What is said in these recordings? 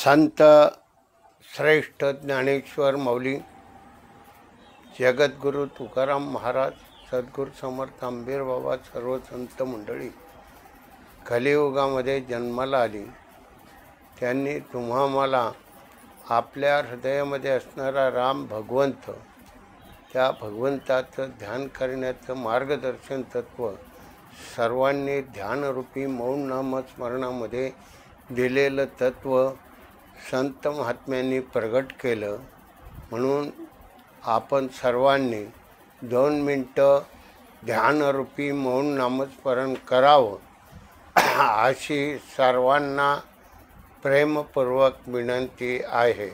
संत श्रेष्ठ ज्ञानेश्वर माऊली, जगद्गुरु तुकाराम महाराज, सद्गुरू समर्थ आंबेर बाबा, सर्व संत मंडळी कलियुगामध्ये जन्माला आली. त्यांनी तुम्हा मला आपल्या हृदयामध्ये असणारा राम भगवंत, त्या भगवंताचं ध्यान करण्याचं मार्गदर्शन तत्व सर्वांनी ध्यानरूपी मौन नामस्मरणामध्ये दिलेलं तत्व संत महात्म्यांनी प्रगट केलं. म्हणून आपण सर्वांनी 2 मिनटं ध्यानरूपी मौन नामस्मरण करावं अशी सर्वांना प्रेमपूर्वक विनंती आहे.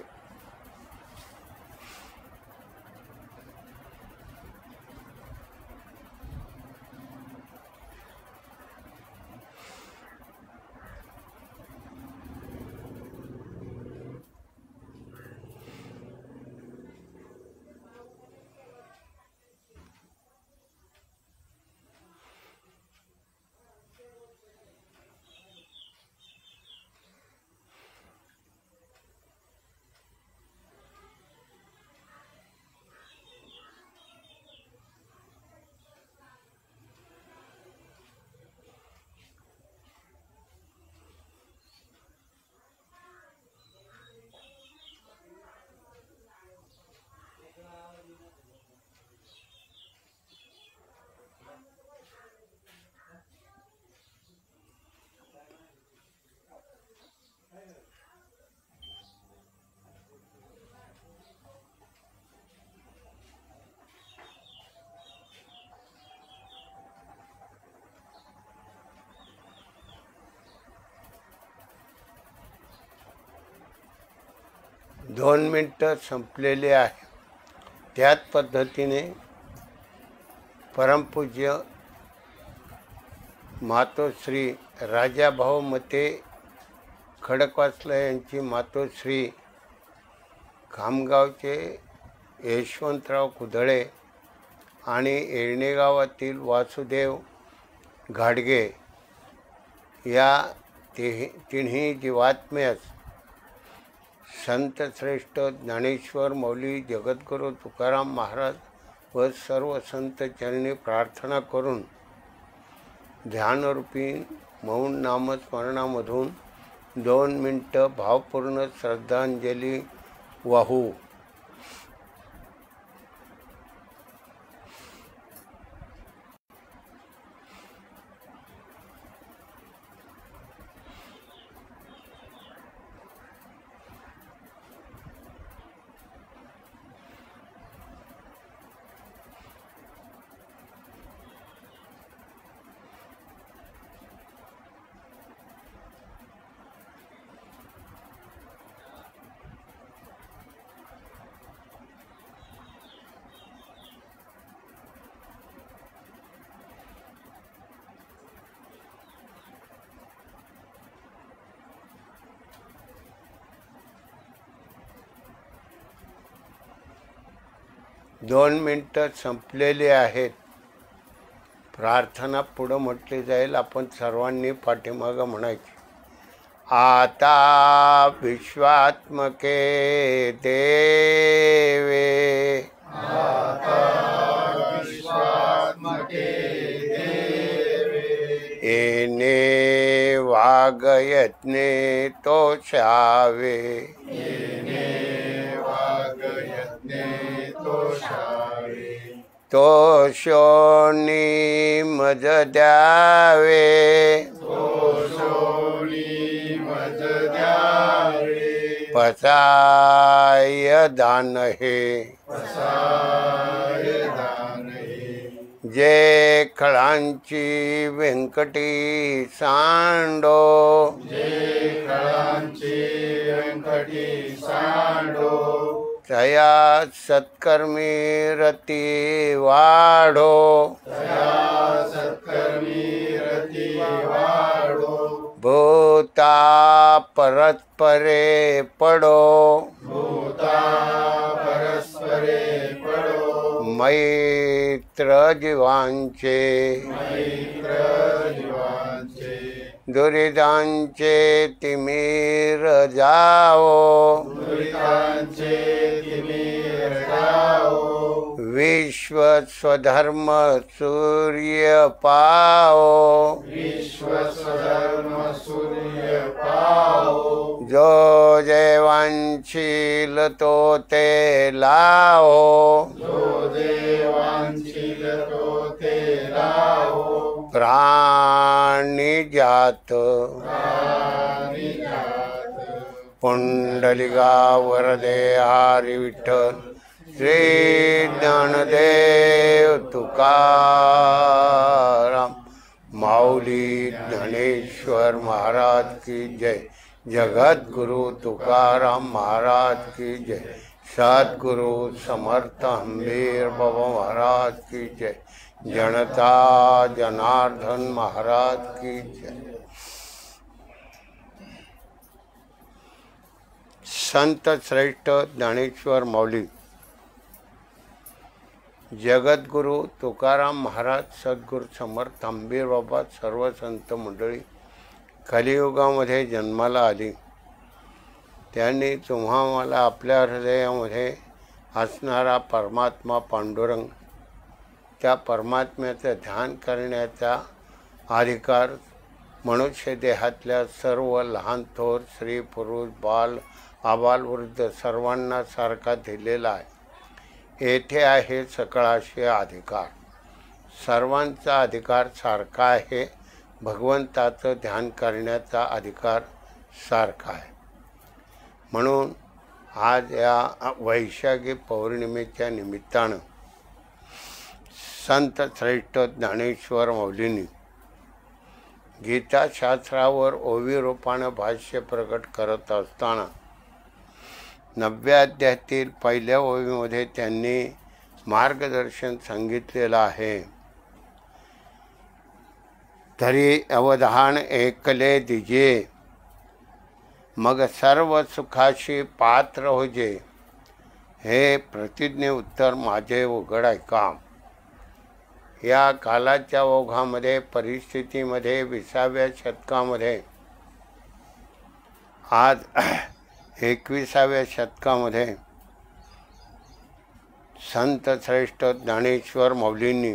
दोन मिनटं संपलेले आहे. त्याच पद्धतीने परमपूज्य मातोश्री राजाभाऊ मते खडकवासला यांची मातोश्री खामगावचे यशवंतराव कुदळे आणि येळणे गावातील वासुदेव घाडगे या तिन्ही जीवात्म्यास संत श्रेष्ठ ज्ञानेश्वर माऊली, जगद्गुरु तुकाराम महाराज व सर्व संत चरणी प्रार्थना करून ध्यानरूपी मौन नामस्मरणामधून 2 मिनटं भावपूर्ण श्रद्धांजली वाहू. दोन मिनटं संपलेली आहेत. प्रार्थना पुढं म्हटली जाईल. आपण सर्वांनी पाठीमागं म्हणायची. आता विश्वात्मके देवे, आता विश्वात्मके देवे, येणे वागयज्ञे तोषावे, येणे वागयज्ञे तोषावे, तोषोनी मज द्यावे, तोषोनी मज द्यावे, पसाय दान हे, पसाय दान हे, जे खळांची व्यंकटी सांडो, जे खळांची व्यंकटी सांडो, तया सत्कर्मी रती वाढो, तया सत्कर्मी रती वाढो, भूता परस्परे पडो, भूता परस्परे पडो, मैत्र जीवांचे मैत्र जीवांचे, दुरितांचे तिमिर जाओ, दुरितांचे तिमिर जाओ, विश्व स्वधर्म सूर्य पाओ, विश्व स्वधर्म सूर्य पाओ, जो देवांशील तो ते लाओ, जो देवांशील तो ते लाओ, प्राणी जात प्राणी जात, पुंडलिका वरदे हरी विठ्ठल, श्री ज्ञानदेव तुकाराम, माऊली ज्ञानेश्वर महाराज की जय, जगद्गुरु तुकाराम महाराज की जय, सद्गुरु समर्थ हंबीर बाबा महाराज की जय, जनता जनार्दन महाराज की जय। संत श्रेष्ठ ज्ञानेश्वर माऊली, जगद्गुरु तुकाराम महाराज, सद्गुरु समर्थ हंबीर बाबा, सर्व संत मंडळी कलियुगामध्ये जन्माला आली। त्यांनी तुम्हा मला आपल्या हृदयामध्ये असणारा परमात्मा पांडुरंग, त्या परमात्म्याचं ध्यान करण्याचा अधिकार मनुष्य देहातल्या सर्व लहान थोर, स्त्री पुरुष, बाल आबाल वृद्ध सर्वांना सारखा दिलेला आहे। येथे आहे सकळाशी अधिकार, सर्वांचा अधिकार सारखा आहे। भगवंताचं ध्यान करण्याचा अधिकार सारखा आहे। म्हणून आज या वैशाखी पौर्णिमेच्या निमित्तानं संत श्रेष्ठ ज्ञानेश्वर माऊलींनी गीताशास्त्रावर ओवी रूपानं भाष्य प्रकट करत असताना 9व्या अध्यायातील पहिल्या ओवीमध्ये त्यांनी मार्गदर्शन सांगितलेलं आहे। तरी अवधान ऐकले दिजे, मग सर्व सुखाशी पात्र होजे, हे प्रतिज्ञे उत्तर माझे उघड ऐका। या कालाच्या ओघामध्ये, परिस्थितीमध्ये, 20व्या शतकामध्ये, आज 21व्या शतकामध्ये संत श्रेष्ठ ज्ञानेश्वर माऊलींनी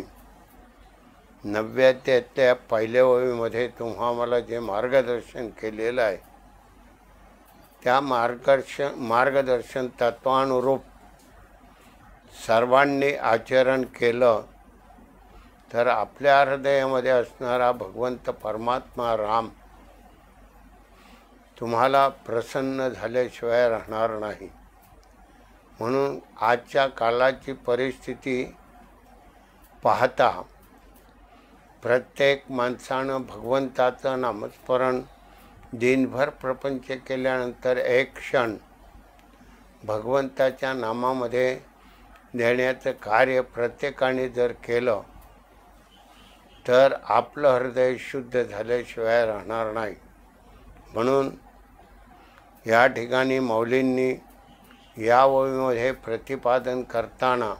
9व्या अध्यायातल्या पहिल्या ओवीमध्ये तुम्हा मला जे मार्गदर्शन केलेलं आहे, त्या मार्गदर्शन तत्वानुरूप सर्वांनी आचरण केलं तर आपल्या हृदयामध्ये असणारा भगवंत परमात्मा राम तुम्हाला प्रसन्न झाल्याशिवाय राहणार नाही। म्हणून आजच्या कालाची परिस्थिती पाहता प्रत्येक माणसानं भगवंताचं नामस्मरण दिनभर प्रपंच केल्यानंतर एक क्षण भगवंताच्या नामामध्ये देण्याचं कार्य प्रत्येकाने जर केलं तर आपलं हृदय शुद्ध झाल्याशिवाय राहणार नाही। म्हणून या ठिकाणी माऊलींनी या ओवीमध्ये प्रतिपादन करताना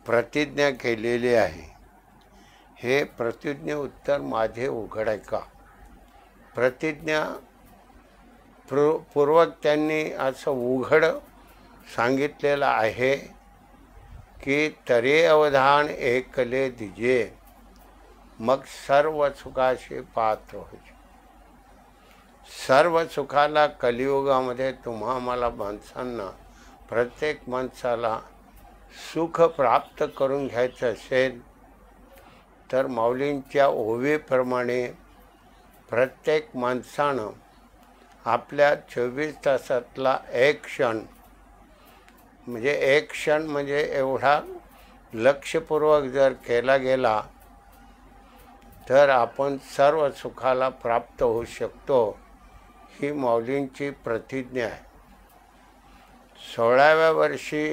प्रतिज्ञा केलेली आहे। हे प्रतिज्ञे उत्तर माझे उघड ऐका। प्रतिज्ञा पूर्वक त्यांनी असं उघड सांगितलेलं आहे की तरी अवधान ऐकले दिजे, मग सर्व सुखाशी पात्र होईल। सर्व सुखाला कलियुगामध्ये तुम्हा मला माणसांना, प्रत्येक माणसाला सुख प्राप्त करून घ्यायचं असेल तर माऊलींच्या ओवीप्रमाणे प्रत्येक माणसानं आपल्या 24 तासातला एक क्षण, म्हणजे एक क्षण म्हणजे एवढा लक्षपूर्वक जर केला गेला तर आपण सर्व सुखाला प्राप्त होऊ शकतो। ही माऊलींची प्रतिज्ञा आहे। 16व्या वर्षी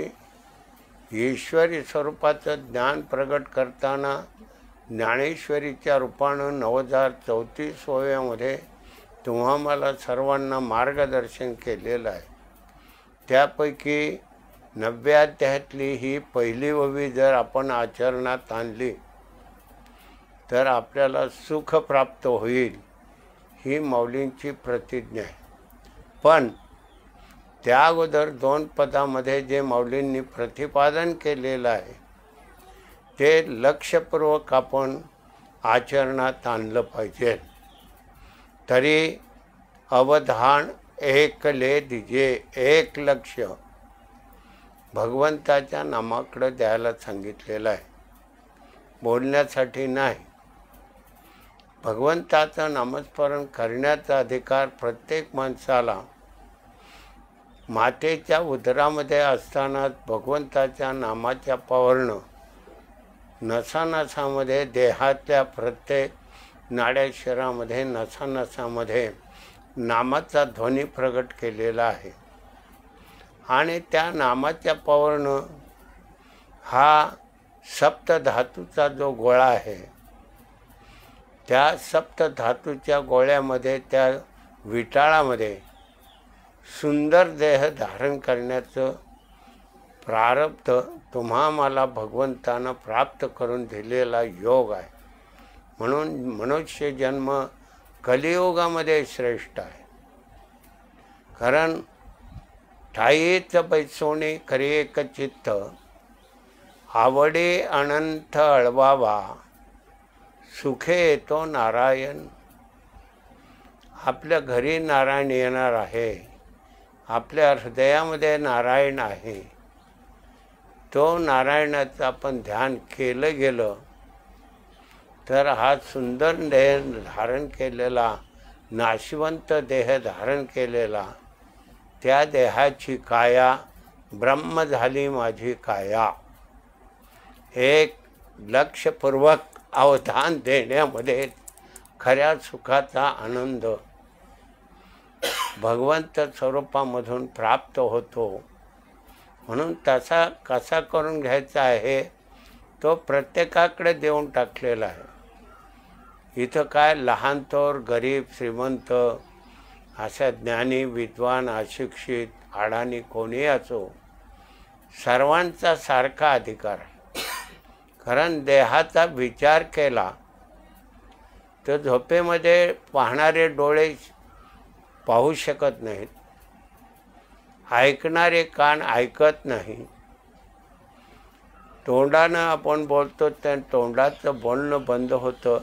ईश्वरी स्वरूपाचं ज्ञान प्रगट करताना ज्ञानेश्वरीच्या रूपानं 9034 ओव्यामध्ये तुम्हा मला सर्वांना मार्गदर्शन केलेलं आहे। त्यापैकी 9व्या अध्यायातली ही पहिली ओवी जर आपण आचरणात आणली तर आपल्याला सुख प्राप्त होईल। ही माऊलींची प्रतिज्ञा आहे. पण त्या अगोदर 2 पदामध्ये जे माऊलींनी प्रतिपादन केलेलं आहे ते लक्षपूर्वक आपण आचरणात आणलं पाहिजे. तरी अवधान एकले दिजे, एक लक्ष भगवंताच्या नामाकडे द्यायला सांगितलेलं आहे, बोलण्यासाठी नाही. भगवंताचं नामस्मरण करण्याचा अधिकार प्रत्येक माणसाला मातेच्या उदरामध्ये असतानाच भगवंताच्या नामाच्या पावरनं नसानसामध्ये, देहातल्या प्रत्येक नाड्या शरीरामध्ये, नसानसामध्ये नामाचा ध्वनी प्रगट केलेला आहे. आणि त्या नामाच्या पावरनं हा सप्तधातूचा जो गोळा आहे, त्या सप्तधातूच्या गोळ्यामध्ये, त्या विटाळामध्ये सुंदर देह धारण करण्याचं प्रारब्ध तुम्हा मला भगवंतानं प्राप्त करून दिलेला योग आहे. म्हणून मनुष्य जन्म कलियुगामध्ये श्रेष्ठ आहे. कारण ठाईच बैसोणी खरी एक चित्त, आवडे अनंत अळवावा, सुखे येतो नारायण. आपल्या घरी नारायण येणार आहे, आपल्या हृदयामध्ये नारायण आहे. तो नारायणाचं आपण ध्यान केलं गेलं तर हा सुंदर देह धारण केलेला, नाशवंत देह धारण केलेला, त्या देहाची काया ब्रह्म झाली माझी काया. एक लक्षपूर्वक अवधान देण्यामध्ये खऱ्या सुखाचा आनंद भगवंत स्वरूपामधून प्राप्त होतो. म्हणून तसा कसा करून घ्यायचा आहे तो प्रत्येकाकडे देऊन टाकलेला आहे. इथं काय लहान थोर, गरीब श्रीमंत, अशा ज्ञानी विद्वान अशिक्षित अडाणी कोणी असो, सर्वांचा सारखा अधिकार आहे. कारण देहाचा विचार केला तर झोपेमध्ये पाहणारे डोळे पाहू शकत नाहीत, ऐकणारे कान ऐकत नाही, तोंडानं आपण बोलतो त्या तोंडाचं बोलणं बंद होतं,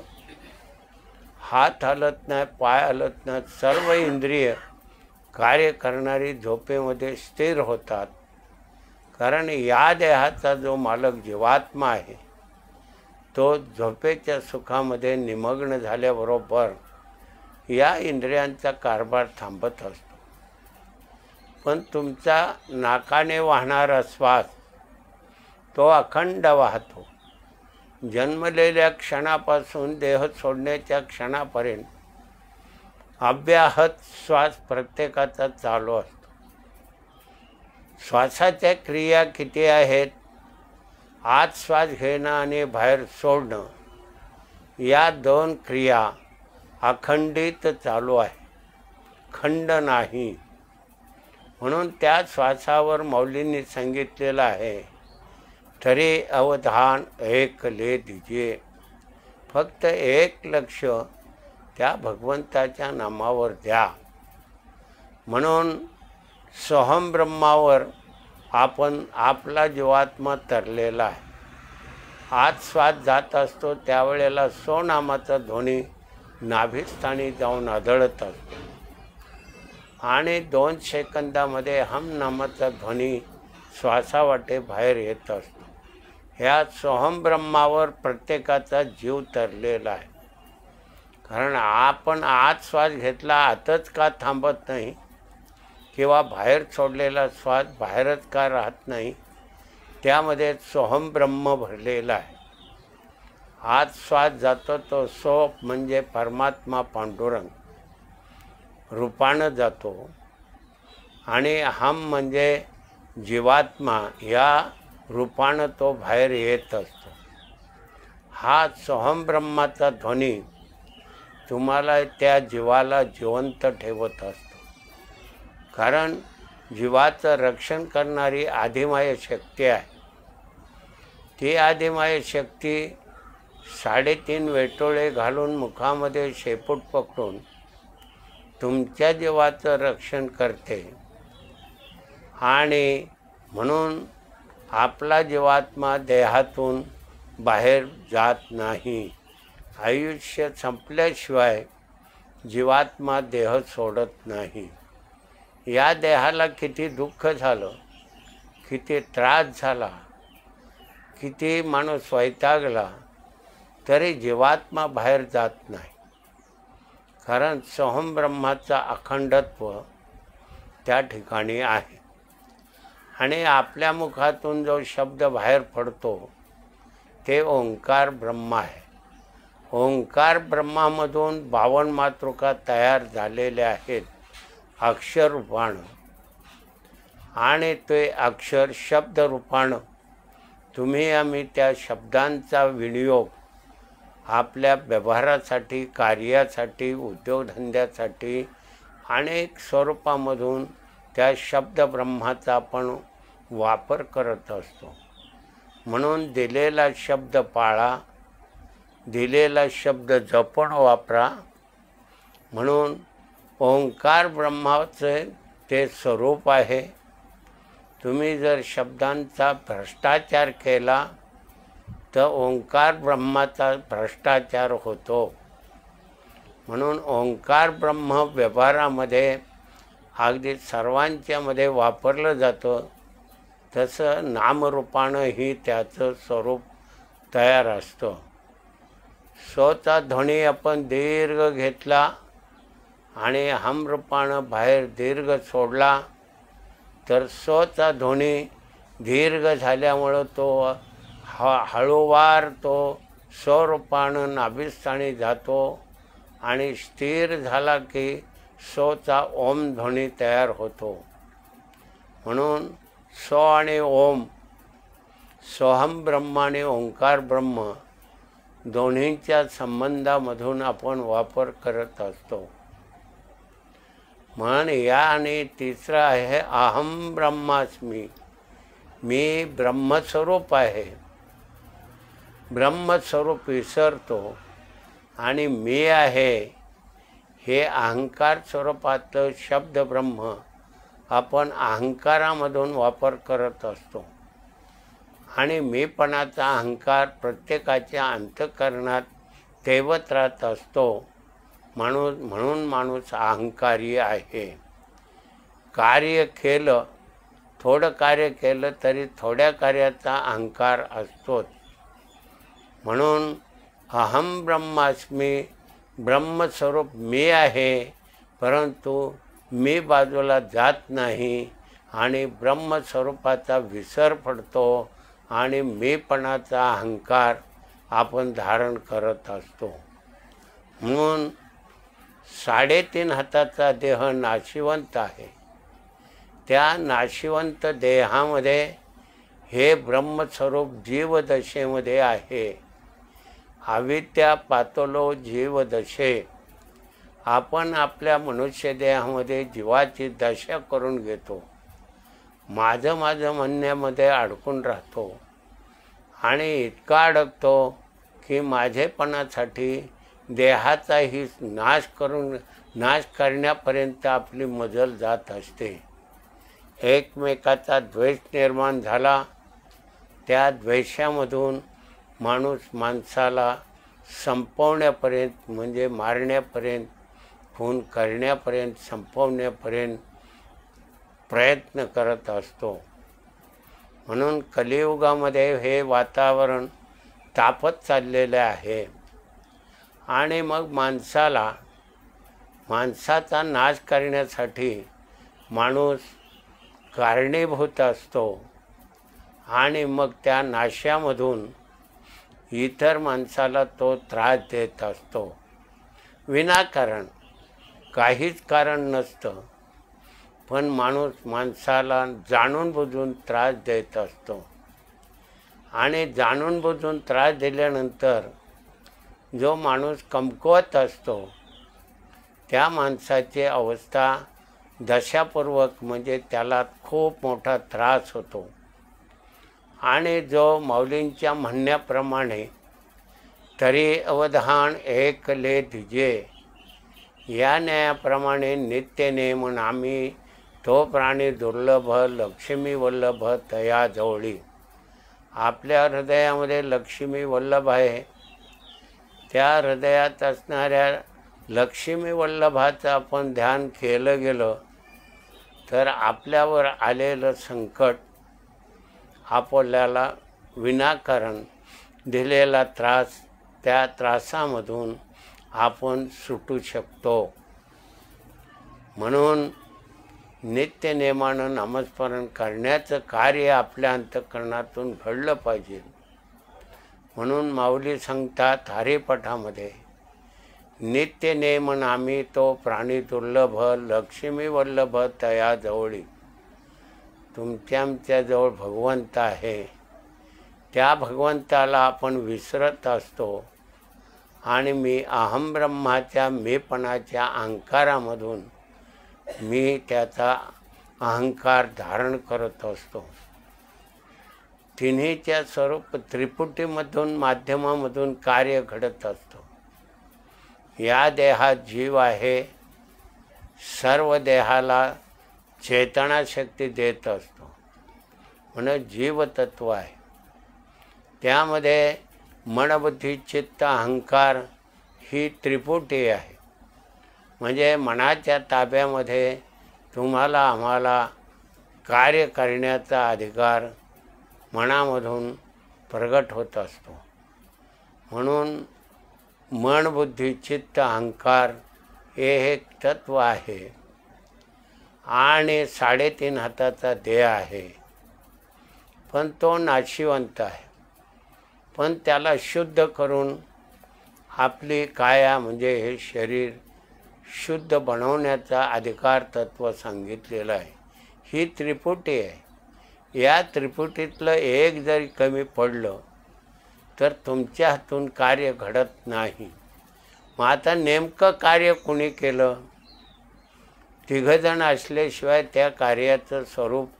हात हलत नाही, पाय हलत नाहीत, सर्व इंद्रिय कार्य करणारी झोपेमध्ये स्थिर होतात. कारण या देहाचा जो मालक जीवात्मा आहे तो झोपेच्या सुखामध्ये निमग्न झाल्याबरोबर या इंद्रियांचा कारभार थांबत असतो. पण तुमचा नाकाने वाहणारा श्वास तो अखंड वाहतो. जन्मलेल्या क्षणापासून देह सोडण्याच्या क्षणापर्यंत अव्याहत श्वास प्रत्येकाचा चालू असतो. श्वासाच्या क्रिया किती आहेत? आत श्वास घेणं आणि बाहेर सोडणं, या 2 क्रिया अखंडित चालू आहे, खंड नाही. म्हणून त्या श्वासावर माऊलींनी सांगितलेलं आहे, तरी अवधान एक ले दीजिए. फक्त एक लक्ष त्या भगवंताच्या नामावर द्या. म्हणून सोहम ब्रह्मावर आपण आपला जीवात्मा तरलेला आहे. आत श्वास जात असतो त्यावेळेला सो नामाचा ध्वनी नाभिस्थानी जाऊन आदळत असतो आणि 2 सेकंदामध्ये हम नामाचा ध्वनी श्वासावाटे बाहेर येत असतो. ह्या सोहम ब्रह्मावर प्रत्येकाचा जीव तरलेला आहे. कारण आपण आत श्वास घेतला आतच का थांबत नाही, किंवा बाहेर सोडलेला श्वास बाहेरच का राहत नाही, त्यामध्ये सोहम ब्रह्म भरलेला आहे. आत श्वास जातो तो सो म्हणजे परमात्मा पांडुरंग रूपानं जातो आणि हम म्हणजे जीवात्मा या रूपानं तो बाहेर येत असतो. हा सोहम ब्रह्माचा ध्वनी तुम्हाला त्या जीवाला जिवंत ठेवत असतो. कारण जीवाचं रक्षण करणारी आदिमाय शक्ती आहे. ती आदिमाय शक्ती 3.5 वेटोळे घालून मुखामध्ये शेपूट पकडून तुमच्या जीवाचं रक्षण करते आणि म्हणून आपला जीवात्मा देहातून बाहेर जात नाही. आयुष्य संपल्याशिवाय जीवात्मा देह सोडत नाही. या देहाला किती दुःख झालं, किती त्रास झाला, किती माणूस वैतागला, तरी जीवात्मा बाहेर जात नाही. कारण सोहम ब्रह्माचा अखंडत्व त्या ठिकाणी आहे. आणि आपल्या मुखातून जो शब्द बाहेर पडतो ते ओंकार ब्रह्म आहे. ओंकार ब्रह्मामधून 52 मातृका तयार झालेल्या आहेत अक्षर रूपानं. आणि ते अक्षर शब्द रूपानं तुम्ही आम्ही त्या शब्दांचा विनियोग आपल्या व्यवहारासाठी, कार्यासाठी, उद्योगधंद्यासाठी अनेक स्वरूपामधून त्या शब्द ब्रह्माचा आपण वापर करत असतो. म्हणून दिलेला शब्द पाळा, दिलेला शब्द जपून वापरा. म्हणून ओंकार ब्रह्माचे ते स्वरूप आहे. तुम्ही जर शब्दांचा भ्रष्टाचार केला तर ओंकार ब्रह्माचा भ्रष्टाचार होतो. म्हणून ओंकार ब्रह्म व्यवहारामध्ये अगदी सर्वांच्यामध्ये वापरलं जातं. तसं नामरूपानंही त्याचं स्वरूप तयार असतं. स्वचा ध्वनी आपण दीर्घ घेतला आणि हम रूपानं बाहेर दीर्घ सोडला तर स्वचा ध्वनी दीर्घ झाल्यामुळं तो हळूवार तो स्वरूपानं नाभिस्थानी जातो आणि स्थिर झाला की स्वचा ओम ध्वनी तयार होतो. म्हणून स्व आणि ओम, सोहम ब्रह्म आणि ओंकार ब्रह्म दोन्हींच्या संबंधामधून आपण वापर करत असतो. म्हणून या आणि तिसरं आहे अहम ब्रह्मास्मी, मी ब्रह्मस्वरूप आहे. ब्रह्मस्वरूप विसरतो आणि मी आहे हे अहंकार स्वरूपातलं शब्द ब्रह्म आपण अहंकारामधून वापर करत असतो. आणि मीपणाचा अहंकार प्रत्येकाच्या अंतःकरणात तेवत राहत असतो. म्हणून माणूस अहंकारी आहे. कार्य केलं, थोडं कार्य केलं तरी थोड्या कार्याचा अहंकार असतोच. म्हणून अहम ब्रह्मास्मी, ब्रह्मस्वरूप मी आहे, परंतु मी बाजूला जात नाही आणि ब्रह्मस्वरूपाचा विसर पडतो आणि मीपणाचा अहंकार आपण धारण करत असतो. म्हणून 3.5 हाताचा देह नाशिवंत आहे. त्या नाशिवंत देहामध्ये हे ब्रह्मस्वरूप जीवदशेमध्ये आहे. अविद्या पातलो जीवदशे. आपण आपल्या मनुष्य देहामध्ये जीवाची दशा करून घेतो. माझं म्हणण्यामध्ये अडकून राहतो आणि इतका अडकतो की माझेपणासाठी देहाचाही नाश करण्यापर्यंत आपली मजल जात असते. एकमेकाचा द्वेष निर्माण झाला, त्या द्वेषामधून माणूस माणसाला संपवण्यापर्यंत, म्हणजे मारण्यापर्यंत, खून करण्यापर्यंत, संपवण्यापर्यंत प्रयत्न करत असतो. म्हणून कलियुगामध्ये हे वातावरण तापत चाललेलं आहे. आणि मग माणसाचा नाश करण्यासाठी माणूस कारणीभूत असतो आणि मग त्या नाशामधून इतर माणसाला तो त्रास देत असतो. विनाकारण, काहीच कारण नसतं, पण माणूस माणसाला जाणून बुजून त्रास देत असतो. आणि जाणून बुजून त्रास दिल्यानंतर जो माणूस कमकुवत असतो त्या माणसाची अवस्था दशापूर्वक, म्हणजे त्याला खूप मोठा त्रास होतो. आणि जो माऊलींच्या म्हणण्याप्रमाणे तरी अवधान एक ले दिजे, या न्यायाप्रमाणे नित्य नेम नामी तो प्राणी दुर्लभ लक्ष्मी वल्लभ तया जवळी. आपल्या हृदयामध्ये लक्ष्मी वल्लभ आहे. त्या हृदयात असणाऱ्या लक्ष्मी वल्लभाचं आपण ध्यान केलं गेलं तर आपल्यावर आलेलं संकट, आपल्याला विनाकारण दिलेला त्रास, त्या त्रासामधून आपण सुटू शकतो. म्हणून नित्य नेमानं नामस्मरण करण्याचं कार्य आपल्या अंतःकरणातून घडलं पाहिजे. म्हणून माऊली सांगतात हरिपाठामध्ये, नित्य नेम नामी तो प्राणी दुर्लभ लक्ष्मी वल्लभ तया जवळी. तुमच्या आमच्याजवळ भगवंत आहे. त्या भगवंताला आपण विसरत असतो आणि मी अहम ब्रह्माच्या मीपणाच्या अहंकारामधून मी त्याचा अहंकार धारण करत असतो. तिन्हीच्या स्वरूप त्रिपुटीमधून माध्यमामधून कार्य घडत असतो. या देहात जीव आहे. सर्व देहाला चेतनाशक्ती देत असतो म्हणून जीवतत्व आहे. त्यामध्ये मनबुद्धी चित्त अहंकार ही त्रिपुटी आहे. म्हणजे मनाच्या ताब्यामध्ये तुम्हाला आम्हाला कार्य करण्याचा अधिकार मनामधून प्रगट होत असतो. म्हणून मन बुद्धी चित्त अहंकार हे एक तत्व आहे आणि 3.5 हाताचा देह आहे. पण तो नाशिवंत आहे. पण त्याला शुद्ध करून आपली काया म्हणजे हे शरीर शुद्ध बनवण्याचा अधिकार तत्व सांगितलेलं आहे. ही त्रिपुटी आहे. या त्रिपुटीतलं एक जरी कमी पडलं तर तुमच्या हातून कार्य घडत नाही. मग आता नेमकं कार्य कुणी केलं? तिघजण असल्याशिवाय त्या कार्याचं स्वरूप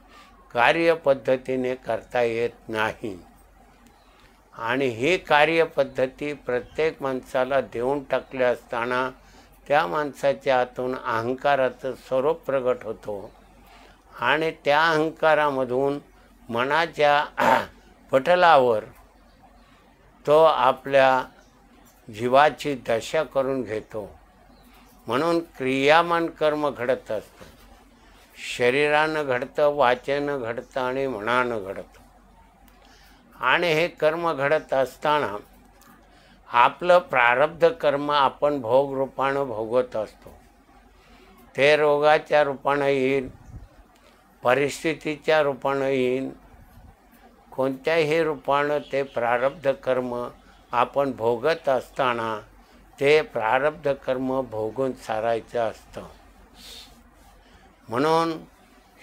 कार्यपद्धतीने करता येत नाही. आणि ही कार्यपद्धती प्रत्येक माणसाला देऊन टाकले असताना त्या माणसाच्या हातून अहंकाराचं स्वरूप प्रगट होतो आणि त्या अहंकारामधून मनाच्या पटलावर तो आपल्या जीवाची दशा करून घेतो. म्हणून क्रियामान कर्म घडत असतं. शरीरानं घडतं, वाचेनं घडतं आणि मनानं घडतं. आणि हे कर्म घडत असताना आपलं प्रारब्ध कर्म आपण भोग रूपानं भोगत असतो. ते रोगाच्या रूपानं येईल, परिस्थितीच्या रूपानं येईल, कोणत्याही रूपानं ते प्रारब्ध कर्म आपण भोगत असताना ते प्रारब्ध कर्म भोगून सारायचं असतं. म्हणून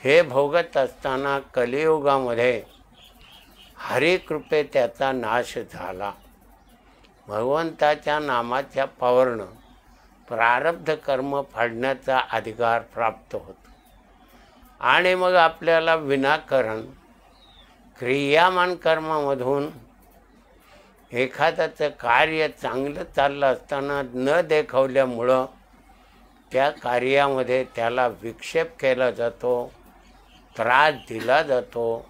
हे भोगत असताना कलियुगामध्ये हरिकृपे त्याचा नाश झाला. भगवंताच्या नामाच्या पावरनं प्रारब्ध कर्म फाडण्याचा अधिकार प्राप्त होतो. आणि मग आपल्याला विनाकारण क्रियामान कर्मामधून एखाद्याचं कार्य चांगलं चाललं असताना न देखवल्यामुळं त्या कार्यामध्ये त्याला विक्षेप केला जातो, त्रास दिला जातो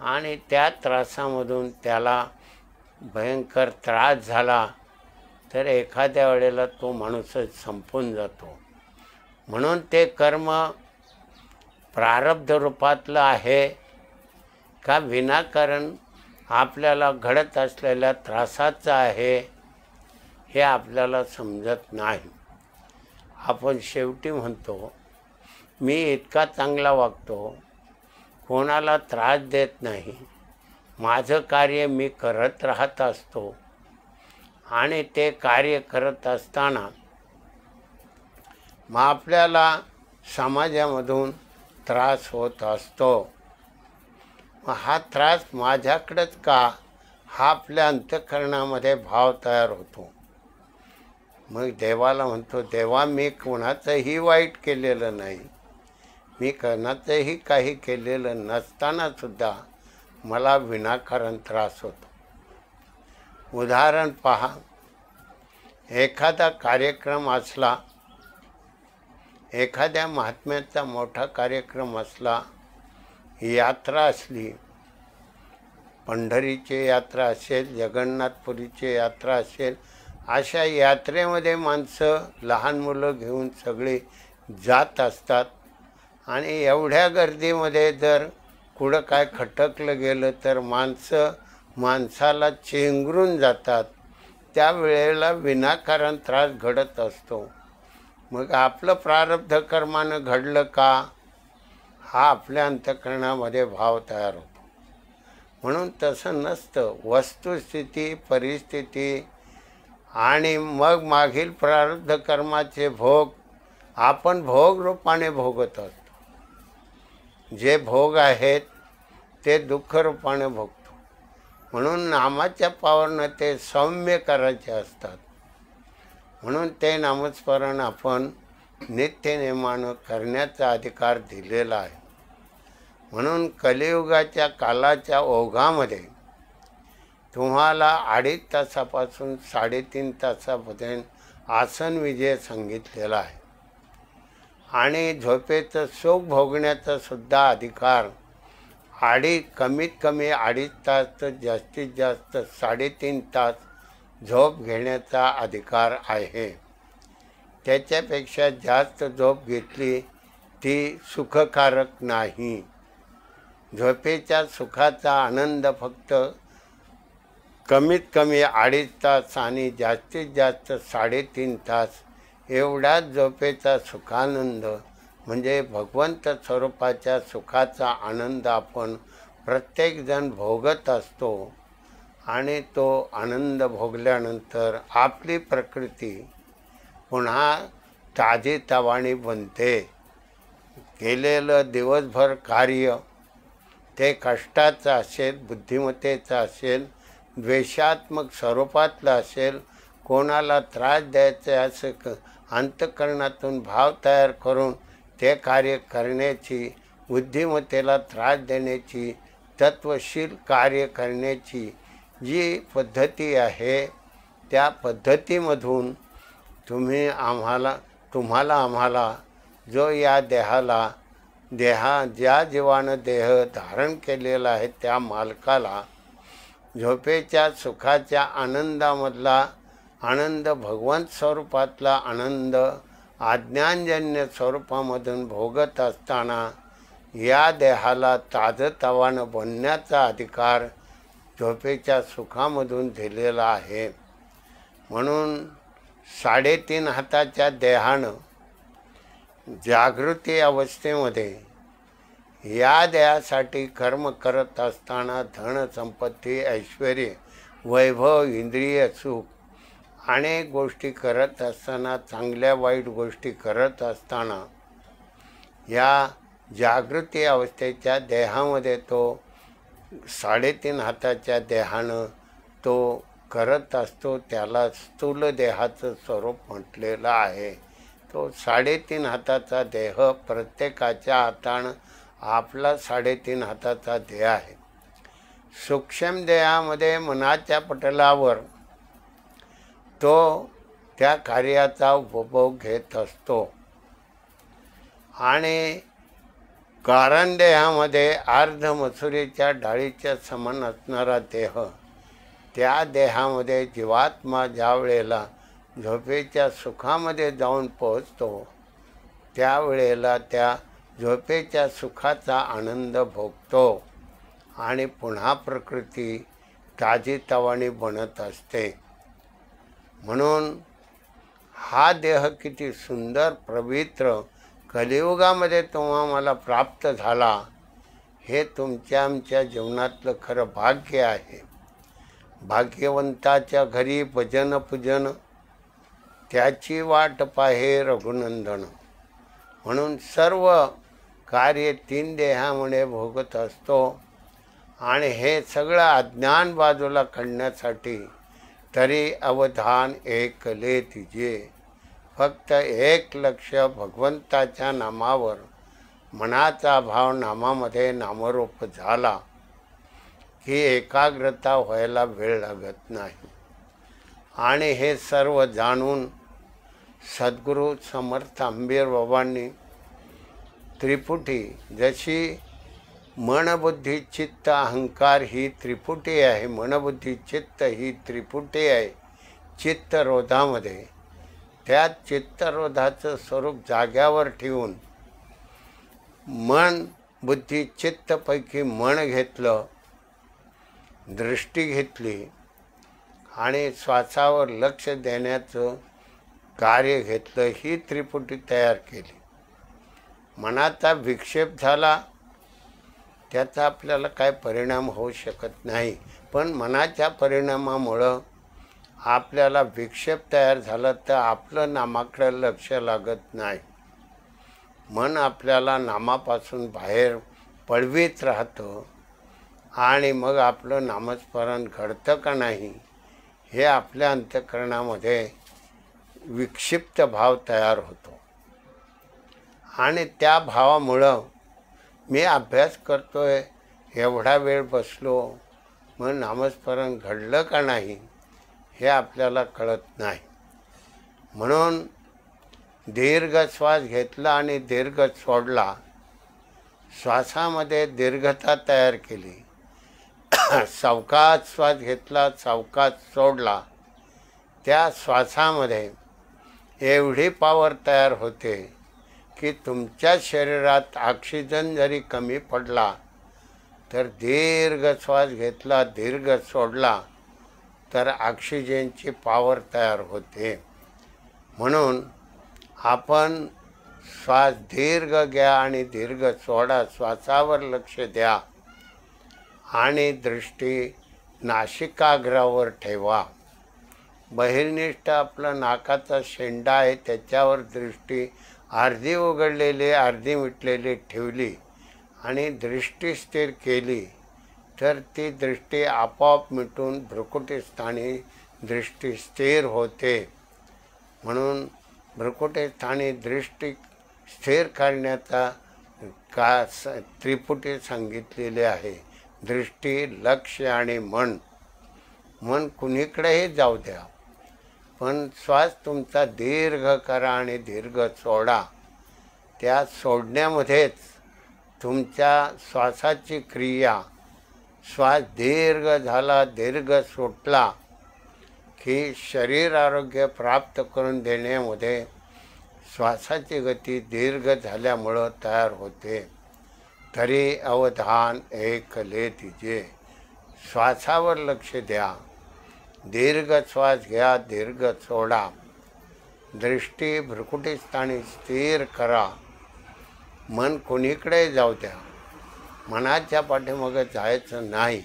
आणि त्या त्रासामधून त्याला भयंकर त्रास झाला तर एखाद्या वेळेला तो माणूसच संपून जातो. म्हणून ते कर्म प्रारब्ध रूपातलं आहे का विनाकारण आपल्याला घडत असलेल्या त्रासाचं आहे हे आपल्याला समजत नाही. आपण शेवटी म्हणतो मी इतका चांगला वागतो, कोणाला त्रास देत नाही, माझं कार्य मी करत राहत असतो आणि ते कार्य करत असताना मग आपल्याला समाजामधून त्रास होत असतो. मग हा त्रास माझ्याकडेच का हा आपल्या अंतःकरणामध्ये भाव तयार होतो. मग देवाला म्हणतो देवा मी कोणाचंही वाईट केलेलं नाही, मी कोणाचंही काही केलेलं नसतानासुद्धा मला विनाकारण त्रास होतो. उदाहरण पहा, एखादा कार्यक्रम असला एखाद्या महात्म्याचा मोठा कार्यक्रम असला, यात्रा असली, पंढरीची यात्रा असेल, जगन्नाथपुरीची यात्रा असेल, अशा यात्रेमध्ये माणसं लहान मुलं घेऊन सगळे जात असतात. आणि एवढ्या गर्दीमध्ये जर कुठं काय खटकलं गेलं तर माणसाला चेंगरून जातात. त्यावेळेला विनाकारण त्रास घडत असतो. मग आपलं प्रारब्ध कर्मानं घडलं का, हा आपल्या अंतःकरणामध्ये भाव तयार होतो. म्हणून तसं नसतं. वस्तुस्थिती, परिस्थिती आणि मग मागील प्रारब्ध कर्माचे भोग आपण भोग रूपाने भोगत असतो. जे भोग आहेत ते दुःख रूपाने भोगतो. म्हणून नामाच्या पावरनं ते सौम्य करायचे असतात. म्हणून ते नामस्मरण आपण नित्यनेमानं करण्याचा अधिकार दिलेला आहे. म्हणून कलियुगाच्या कालाच्या ओघामध्ये तुम्हाला 2.5 तासापासून 3.5 तासापर्यंत आसन विजय सांगितलेला आहे. आणि झोपेचं सुख भोगण्याचा सुद्धा अधिकार कमीत कमी 2.5 तास तर जास्तीत जास्त 3.5 तास झोप घेण्याचा अधिकार आहे. त्याच्यापेक्षा जास्त झोप घेतली ती सुखकारक नाही. झोपेच्या सुखाचा आनंद फक्त कमीत कमी 2.5 तास आणि जास्तीत जास्त 3.5 तास एवढाच झोपेचा सुखानंद म्हणजे भगवंत स्वरूपाच्या सुखाचा आनंद आपण प्रत्येकजण भोगत असतो. आणि तो आनंद भोगल्यानंतर आपली प्रकृती पुन्हा ताजीतवाणी बनते. केलेलं दिवसभर कार्य ते कष्टाचं असेल, बुद्धिमत्तेचं असेल, द्वेषात्मक स्वरूपातलं असेल, कोणाला त्रास द्यायचे असं अंतःकरणातून भाव तयार करून ते कार्य करण्याची, बुद्धिमत्तेला त्रास देण्याची, तत्वशील कार्य करण्याची जी पद्धती आहे, त्या पद्धतीमधून आम्हाला जो या ज्या जीवानं देह धारण केलेला आहे त्या मालकाला झोपेच्या सुखाच्या आनंदामधला आनंद, भगवंत स्वरूपातला आनंद अज्ञानजन्य स्वरूपामधून भोगत असताना या देहाला ताजतवानं बनण्याचा अधिकार झोपेच्या सुखामधून दिलेला आहे. म्हणून 3.5 हाताच्या देहानं जागृती अवस्थेमध्ये या देहासाठी कर्म करत असताना धन, संपत्ती, ऐश्वर, वैभव, इंद्रिय सुख अनेक गोष्टी करत असताना, चांगल्या वाईट गोष्टी करत असताना या जागृती अवस्थेच्या देहामध्ये तो 3.5 हाताच्या देहानं तो करत असतो. त्याला स्थूल देहाचं स्वरूप म्हटलेलं आहे. तो 3.5 हाताचा देह प्रत्येकाच्या हातानं आपला 3.5 हाताचा देह आहे. सूक्ष्म देहामध्ये मनाच्या पटलावर तो त्या कार्याचा उपभोग घेत असतो. आणि कारण देहामध्ये अर्ध मसुरीच्या डाळीच्या समान असणारा देह, त्या देहामध्ये जीवात्मा ज्या वेळेला झोपेच्या सुखामध्ये जाऊन पोहोचतो त्यावेळेला त्या झोपेच्या सुखाचा आनंद भोगतो आणि पुन्हा प्रकृती ताजीतवाणी बनत असते. म्हणून हा देह किती सुंदर पवित्र कलियुगामध्ये तुम्हा मला प्राप्त झाला, हे तुमच्या आमच्या जीवनातलं खरं भाग्य आहे. भाग्यवंताच्या घरी भजन पूजन, त्याची वाट पाहे रघुनंदन. म्हणून सर्व कार्य 3 देहामुळे भोगत असतो. आणि हे सगळं अज्ञान बाजूला काढण्यासाठी तरी अवधान एकले तिजे, फक्त एक लक्ष भगवंताच्या नामावर, मनाचा भाव नामामध्ये नामरूप झाला की एकाग्रता व्हायला वेळ लागत नाही. आणि हे सर्व जाणून सद्गुरू समर्थ अंबीर बाबांनी त्रिपुटी, जशी मन बुद्धी चित्त अहंकार ही त्रिपुटी आहे, मनबुद्धी चित्त ही त्रिपुटी आहे चित्तरोधामध्ये, त्या चित्तरोधाचं स्वरूप जाग्यावर ठेवून मन बुद्धी चित्तपैकी मन घेतलं, दृष्टी घेतली आणि श्वासावर लक्ष देण्याचं कार्य घेतलं, ही त्रिपुटी तयार केली. मनाचा विक्षेप झाला त्याचा आपल्याला काय परिणाम होऊ शकत नाही, पण मनाच्या परिणामामुळं आपल्याला विक्षेप तयार झाला तर आपलं नामाकडे लक्ष लागत नाही. मन आपल्याला नामापासून बाहेर पळवीत राहतं आणि मग आपलं नामस्मरण घडतं का नाही हे आपल्या अंतःकरणामध्ये विक्षिप्त भाव तयार होतो. आणि त्या भावामुळं मी अभ्यास करतोय, एवढा वेळ बसलो, मग नामस्मरण घडलं का नाही हे आपल्याला कळत नाही. म्हणून दीर्घ श्वास घेतला आणि दीर्घ सोडला, श्वासामध्ये दीर्घता तयार केली. सावकाश श्वास घेतला, सावकाश सोडला, त्या श्वासामध्ये एवढी पॉवर तयार होते की तुमच्या शरीरात ऑक्सिजन जरी कमी पडला तर दीर्घ श्वास घेतला, दीर्घ सोडला तर ऑक्सिजनची पॉवर तयार होते. म्हणून आपण श्वास दीर्घ घ्या आणि दीर्घ सोडा, श्वासावर लक्ष द्या आणि दृष्टी नासिकाग्रावर ठेवा. बहिर्निष्ठ आपलं नाकाचा शेंडा आहे त्याच्यावर दृष्टी अर्धी उघडलेली अर्धी मिटलेली ठेवली आणि दृष्टी स्थिर केली तर ती दृष्टी आपोआप मिटून भ्रुकुटीस्थानी दृष्टी स्थिर होते. म्हणून भ्रुकुटीस्थानी दृष्टी स्थिर करण्याचा त्रिपुटी सांगितलेले आहे. दृष्टी, लक्ष आणि मन. मन कुणीकडेही जाऊ द्या, पण श्वास तुमचा दीर्घ करा आणि दीर्घ सोडा. त्या सोडण्यामध्येच तुमच्या श्वासाची क्रिया, श्वास दीर्घ झाला, दीर्घ सुटला की शरीर आरोग्य प्राप्त करून देण्यामध्ये श्वासाची गती दीर्घ झाल्यामुळं तयार होते. तरी अवधान ऐकले तिचे. श्वासावर लक्ष द्या, दीर्घ श्वास घ्या, दीर्घ सोडा, दृष्टी भ्रुकुटीस्थानी स्थिर करा. मन कोणीकडे जाऊ द्या, मनाच्या पाठीमागे जायचं नाही.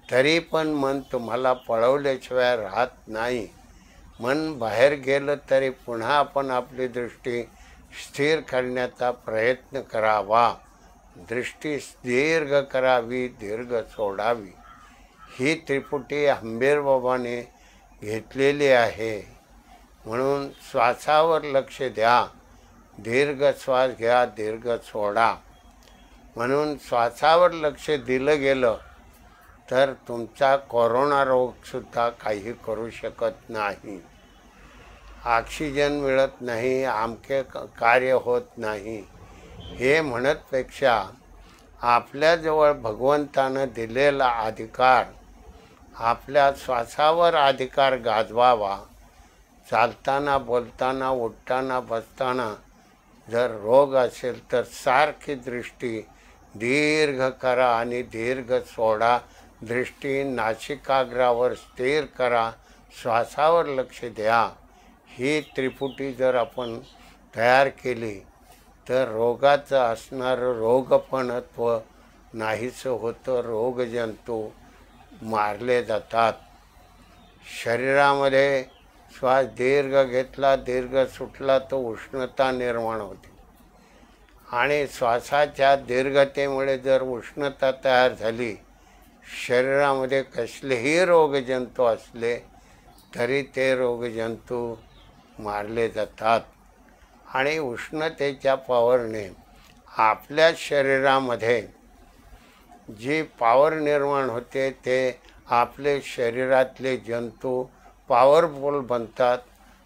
तरी पण मन तुम्हाला पळवल्याशिवाय राहत नाही. मन बाहेर गेलं तरी पुन्हा आपण आपली दृष्टी स्थिर करण्याचा प्रयत्न करावा. दृष्टी दीर्घ करावी, दीर्घ सोडावी. ही त्रिपुटी अंबीर बाबाने घेतलेली आहे. म्हणून श्वासावर लक्ष द्या, दीर्घ श्वास घ्या, दीर्घ सोडा. म्हणून श्वासावर लक्ष दिलं गेलं तर तुमचा कोरोना रोगसुद्धा काही करू शकत नाही. ऑक्सिजन मिळत नाही, आमके कार्य होत नाही हे म्हणतपेक्षा आपल्याजवळ भगवंतानं दिलेला अधिकार, आपल्या श्वासावर अधिकार गाजवावा. चालताना, बोलताना, उठताना, बसताना जर रोग असेल तर सारखी दृष्टी दीर्घ करा आणि दीर्घ सोडा. दृष्टी नासिकाग्रावर स्थिर करा, श्वासावर लक्ष द्या. ही त्रिपुटी जर आपण तयार केली तर रोगाचं असणारं रोगपणत्व नाहीसं होतं. रोगजंतू मारले जातात. शरीरामध्ये श्वास दीर्घ घेतला, दीर्घ सुटला तर उष्णता निर्माण होते आणि श्वासाच्या दीर्घतेमुळे जर उष्णता तयार झाली, शरीरामध्ये कसलेही रोगजंतू असले तरी ते रोगजंतू मारले जातात. आणि उष्णतेच्या पॉवरने आपल्या शरीरामध्ये जी पॉवर निर्माण होते ते आपले शरीरातले जंतू पॉवरफुल बनतात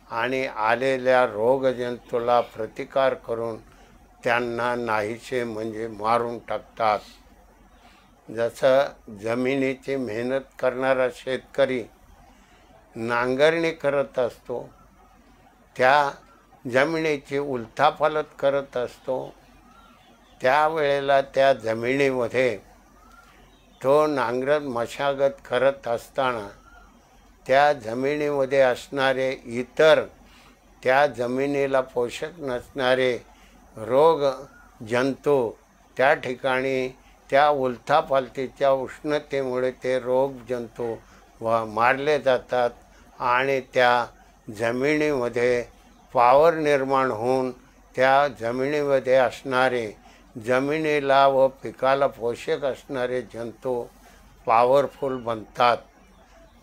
आणि आलेल्या रोगजंतूला प्रतिकार करून त्यांना नाहीसे म्हणजे मारून टाकतात. जसं जमिनीची मेहनत करणारा शेतकरी नांगरणी करत असतो, त्या जमिनीची उलथापालथ करत असतो, त्यावेळेला त्या जमिनीमध्ये तो नांगरट मशागत करत असताना त्या जमिनीमध्ये असणारे इतर त्या जमिनीला पोषक नसणारे रोग जंतू त्या ठिकाणी त्या उलथापालथीच्या उष्णतेमुळे ते रोग जंतू मारले जातात आणि त्या जमिनीमध्ये पॉवर निर्माण होऊन त्या जमिनीमध्ये असणारे जमिनीला व पिकाला पोषक असणारे जंतू पॉवरफुल बनतात.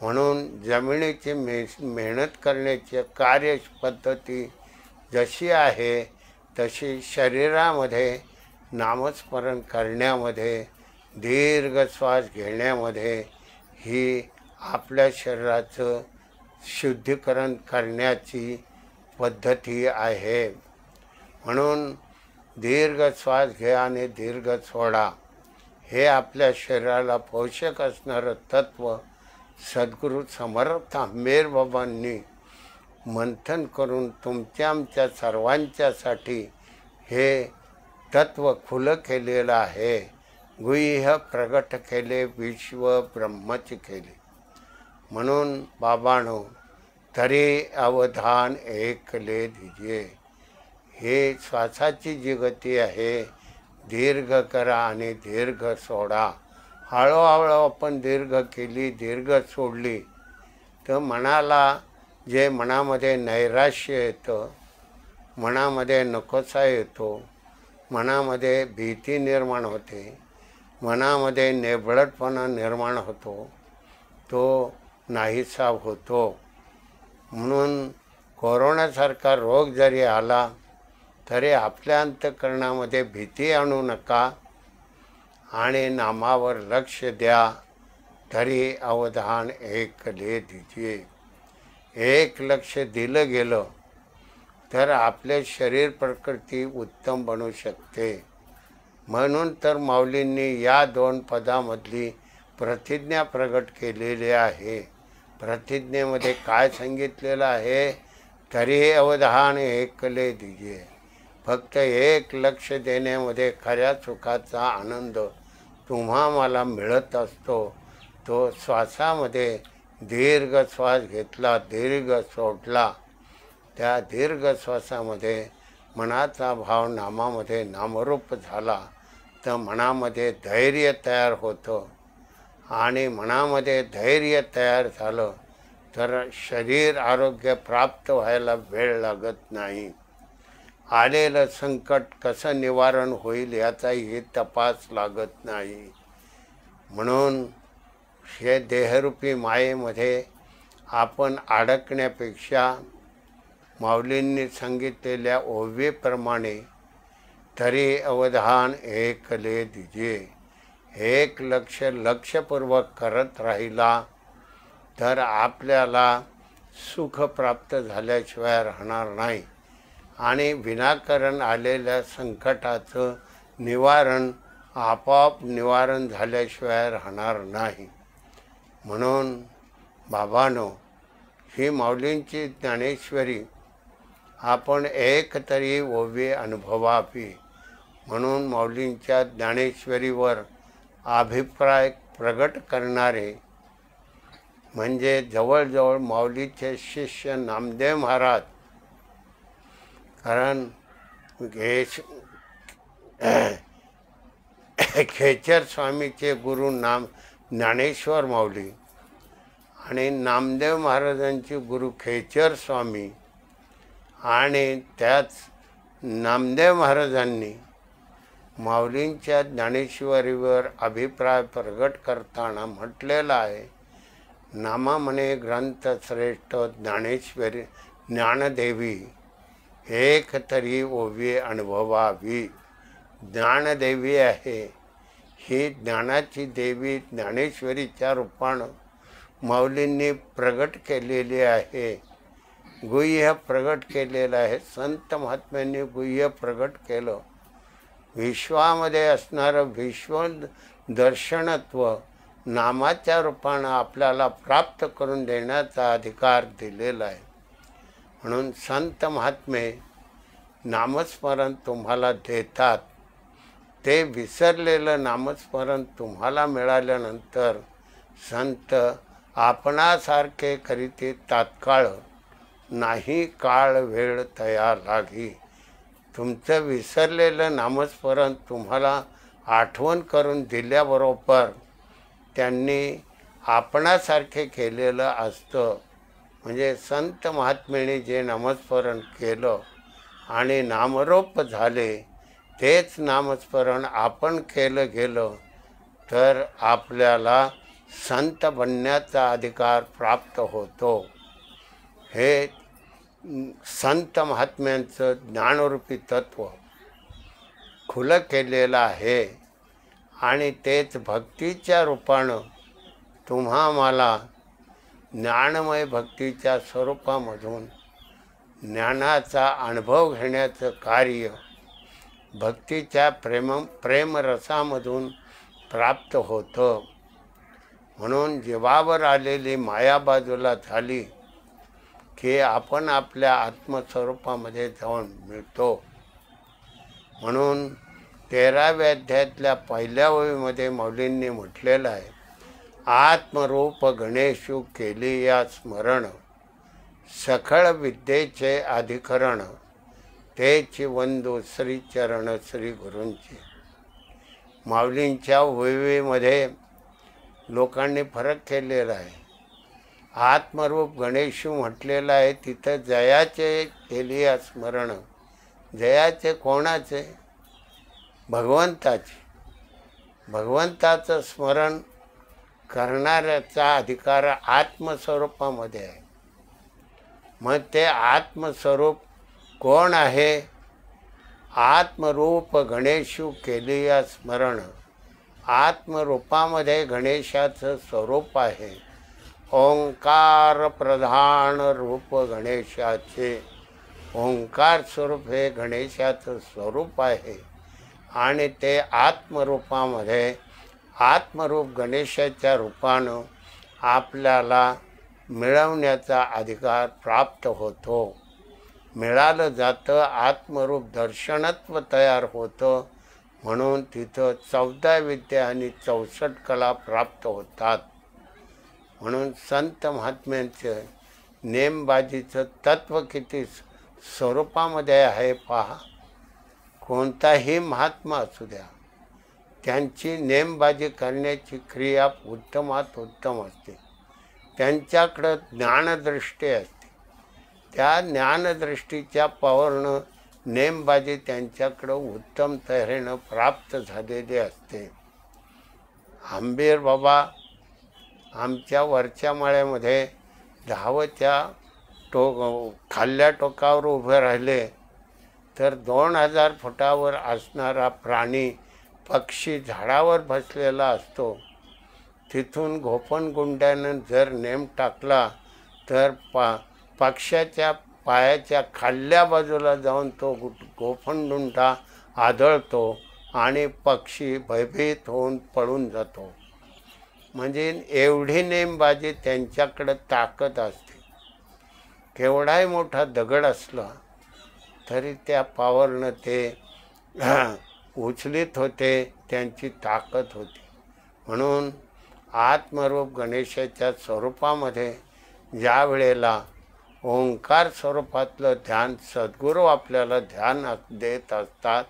म्हणून जमिनीची मेहनत करण्याची कार्यपद्धती जशी आहे तशी शरीरामध्ये नामस्मरण करण्यामध्ये, दीर्घ श्वास घेण्यामध्ये ही आपल्या शरीराचं शुद्धीकरण करण्याची पद्धती आहे. म्हणून दीर्घ श्वास घ्या आणि दीर्घ सोडा हे आपल्या शरीराला पोषक असणारं तत्व सद्गुरू समर्थ हंबीर बाबांनी मंथन करून तुमच्या आमच्या सर्वांच्यासाठी हे तत्व खुलं केलेलं आहे. गुह्य प्रगट केले विश्व ब्रह्मच केले. म्हणून बाबांनो तरी अवधान ऐकले दीजिए. हे श्वासाची जी गती आहे, दीर्घ करा आणि दीर्घ सोडा. हळूहळू आपण दीर्घ केली, दीर्घ सोडली तर मनाला जे मनामध्ये नैराश्य येतं, मनामध्ये नकोसा येतो, मनामध्ये भीती निर्माण होते, मनामध्ये नेबळटपणा निर्माण होतो, तो नाहीसा होतो. म्हणून कोरोनासारखा रोग जरी आला तरी आपल्या अंतःकरणामध्ये भीती आणू नका आणि नामावर लक्ष द्या. तरी अवधान ऐकले दीजिए. एक लक्ष दिलं गेलं तर आपले शरीर प्रकृती उत्तम बनू शकते. म्हणून तर माऊलींनी या 2 पदामधली प्रतिज्ञा प्रगट केलेली आहे. प्रतिज्ञेमध्ये काय सांगितलेलं आहे? तरी अवधान ऐकले दीजिए. फक्त एक लक्ष देण्यामध्ये खऱ्या सुखाचा आनंद तुम्हा मला मिळत असतो. तो श्वासामध्ये दीर्घ श्वास घेतला, दीर्घ सोडला, त्या दीर्घ श्वासामध्ये मनाचा भाव नामामध्ये नामरूप झाला तर मनामध्ये धैर्य तयार होतं आणि मनामध्ये धैर्य तयार झालं तर शरीर आरोग्य प्राप्त व्हायला वेळ लागत नाही. आलेलं संकट कसं निवारण होईल याचाही तपास लागत नाही. म्हणून हे देहरूपी मायेमध्ये आपण अडकण्यापेक्षा माऊलींनी सांगितलेल्या ओवीप्रमाणे तरी अवधान ऐकले दीजिए. एक लक्षपूर्वक करत राहिला तर आपल्याला सुख प्राप्त झाल्याशिवाय राहणार नाही आणि विनाकारण आलेल्या संकटाचं निवारण आपोआप निवारण झाल्याशिवाय राहणार नाही. म्हणून बाबांनो ही माऊलींची ज्ञानेश्वरी आपण एक तरी ओवी अनुभवावी. म्हणून माऊलींच्या ज्ञानेश्वरीवर अभिप्राय प्रगट करणारे म्हणजे जवळजवळ माऊलीचे शिष्य नामदेव महाराज. कारण खेचर स्वामीचे गुरु ज्ञानेश्वर माऊली आणि नामदेव महाराजांचे गुरु खेचर स्वामी आणि त्याच नामदेव महाराजांनी माऊलींच्या ज्ञानेश्वरीवर अभिप्राय प्रगट करताना म्हटलेलं आहे, नामा म्हणे ग्रंथ श्रेष्ठ ज्ञानेश्वरी ज्ञानदेवी एक तरी ओवी अनुभवावी. ज्ञानदेवी आहे ही ज्ञानाची देवी ज्ञानेश्वरीच्या रूपानं माऊलींनी प्रगट केलेली आहे. गुह्य प्रगट केलेलं आहे. संत महात्म्यांनी गुह्य प्रगट केलं. विश्वामध्ये असणारं विश्व दर्शनत्व नामाच्या रूपानं आपल्याला प्राप्त करून देण्याचा अधिकार दिलेला आहे. म्हणून संत महात्मे नामस्मरण तुम्हाला देतात. ते विसरलेलं नामस्मरण तुम्हाला मिळाल्यानंतर संत आपणासारखे करीते तात्काळ, नाही काळ वेळ तया लागी. तुमचं विसरलेलं नामस्मरण तुम्हाला आठवण करून दिल्याबरोबर त्यांनी आपणासारखे केलेलं असतं. म्हणजे संत महात्म्याने जे नामस्मरण केलं आणि नामरूप झाले, तेच नामस्मरण आपण केलं गेलं तर आपल्याला संत बनण्याचा अधिकार प्राप्त होतो. हे संत महात्म्यांचं ज्ञानरूपी तत्व खुलं केलेलं आहे. आणि तेच भक्तीच्या रूपानं तुम्हा मला ज्ञानमय भक्तीच्या स्वरूपामधून ज्ञानाचा अनुभव घेण्याचं कार्य भक्तीच्या प्रेमरसामधून प्राप्त होतं. म्हणून जीवावर आलेली माया बाजूला झाली की आपण आपल्या आत्मस्वरूपामध्ये जाऊन मिळतो. म्हणून 13व्या अध्यायातल्या पहिल्या ओळीमध्ये माऊलींनी म्हटलेलं आहे, आत्मरूप गणेशू केली या स्मरण, सखळ विद्येचे अधिकरण, तेची वंदू श्रीचरण श्री गुरूंची. माऊलींच्या ओळीमध्ये लोकांनी फरक केलेला आहे. आत्मरूप गणेशू म्हटलेलं आहे, तिथं जयाचे केली या स्मरण. जयाचे कोणाचे? भगवंताचे. भगवंताचं स्मरण करणाऱ्याचा अधिकार आत्मस्वरूपामध्ये आहे. मग ते आत्मस्वरूप कोण आहे? आत्मरूप गणेशू केली या स्मरण. आत्मरूपामध्ये गणेशाचं स्वरूप आहे. ओंकार प्रधान रूप गणेशाचे. ओंकार स्वरूप हे गणेशाचं स्वरूप आहे. आणि ते आत्मरूपामध्ये आत्मरूप गणेशाच्या रूपानं आपल्याला मिळवण्याचा अधिकार प्राप्त होतो. मिळालं जातं. आत्मरूप दर्शनत्व तयार होतं. म्हणून तिथं 14 विद्या आणि 64 कला प्राप्त होतात. म्हणून संत महात्म्यांचं नेमबाजीचं तत्व किती स्वरूपामध्ये आहे पहा. कोणताही महात्मा असू द्या, त्यांची नेमबाजी करण्याची क्रिया उत्तमात उत्तम असते. त्यांच्याकडं ज्ञानदृष्टी असते. त्या ज्ञानदृष्टीच्या पावरनं नेमबाजी त्यांच्याकडं उत्तम तऱ्हेनं प्राप्त झालेली असते. आंबीर बाबा आमच्या वरच्या माळ्यामध्ये धावच्या खाल्ल्या टोकावर उभे राहिले तर 2000 फुटावर असणारा प्राणी पक्षी झाडावर बसलेला असतो. तिथून गोफणगुंड्यानं जर नेम टाकला तर पक्ष्याच्या पायाच्या खाल्ल्या बाजूला जाऊन तो गोफणगुंडा आदळतो आणि पक्षी भयभीत होऊन पळून जातो. म्हणजे एवढी नेमबाजी त्यांच्याकडं ताकद असते. केवढाही मोठा दगड असला तरी त्या पावरनं ते उचलित होते. त्यांची ताकद होती. म्हणून आत्मरूप गणेशाच्या स्वरूपामध्ये ज्या वेळेला ओंकार स्वरूपातलं ध्यान सद्गुरू आपल्याला ध्यान देत असतात,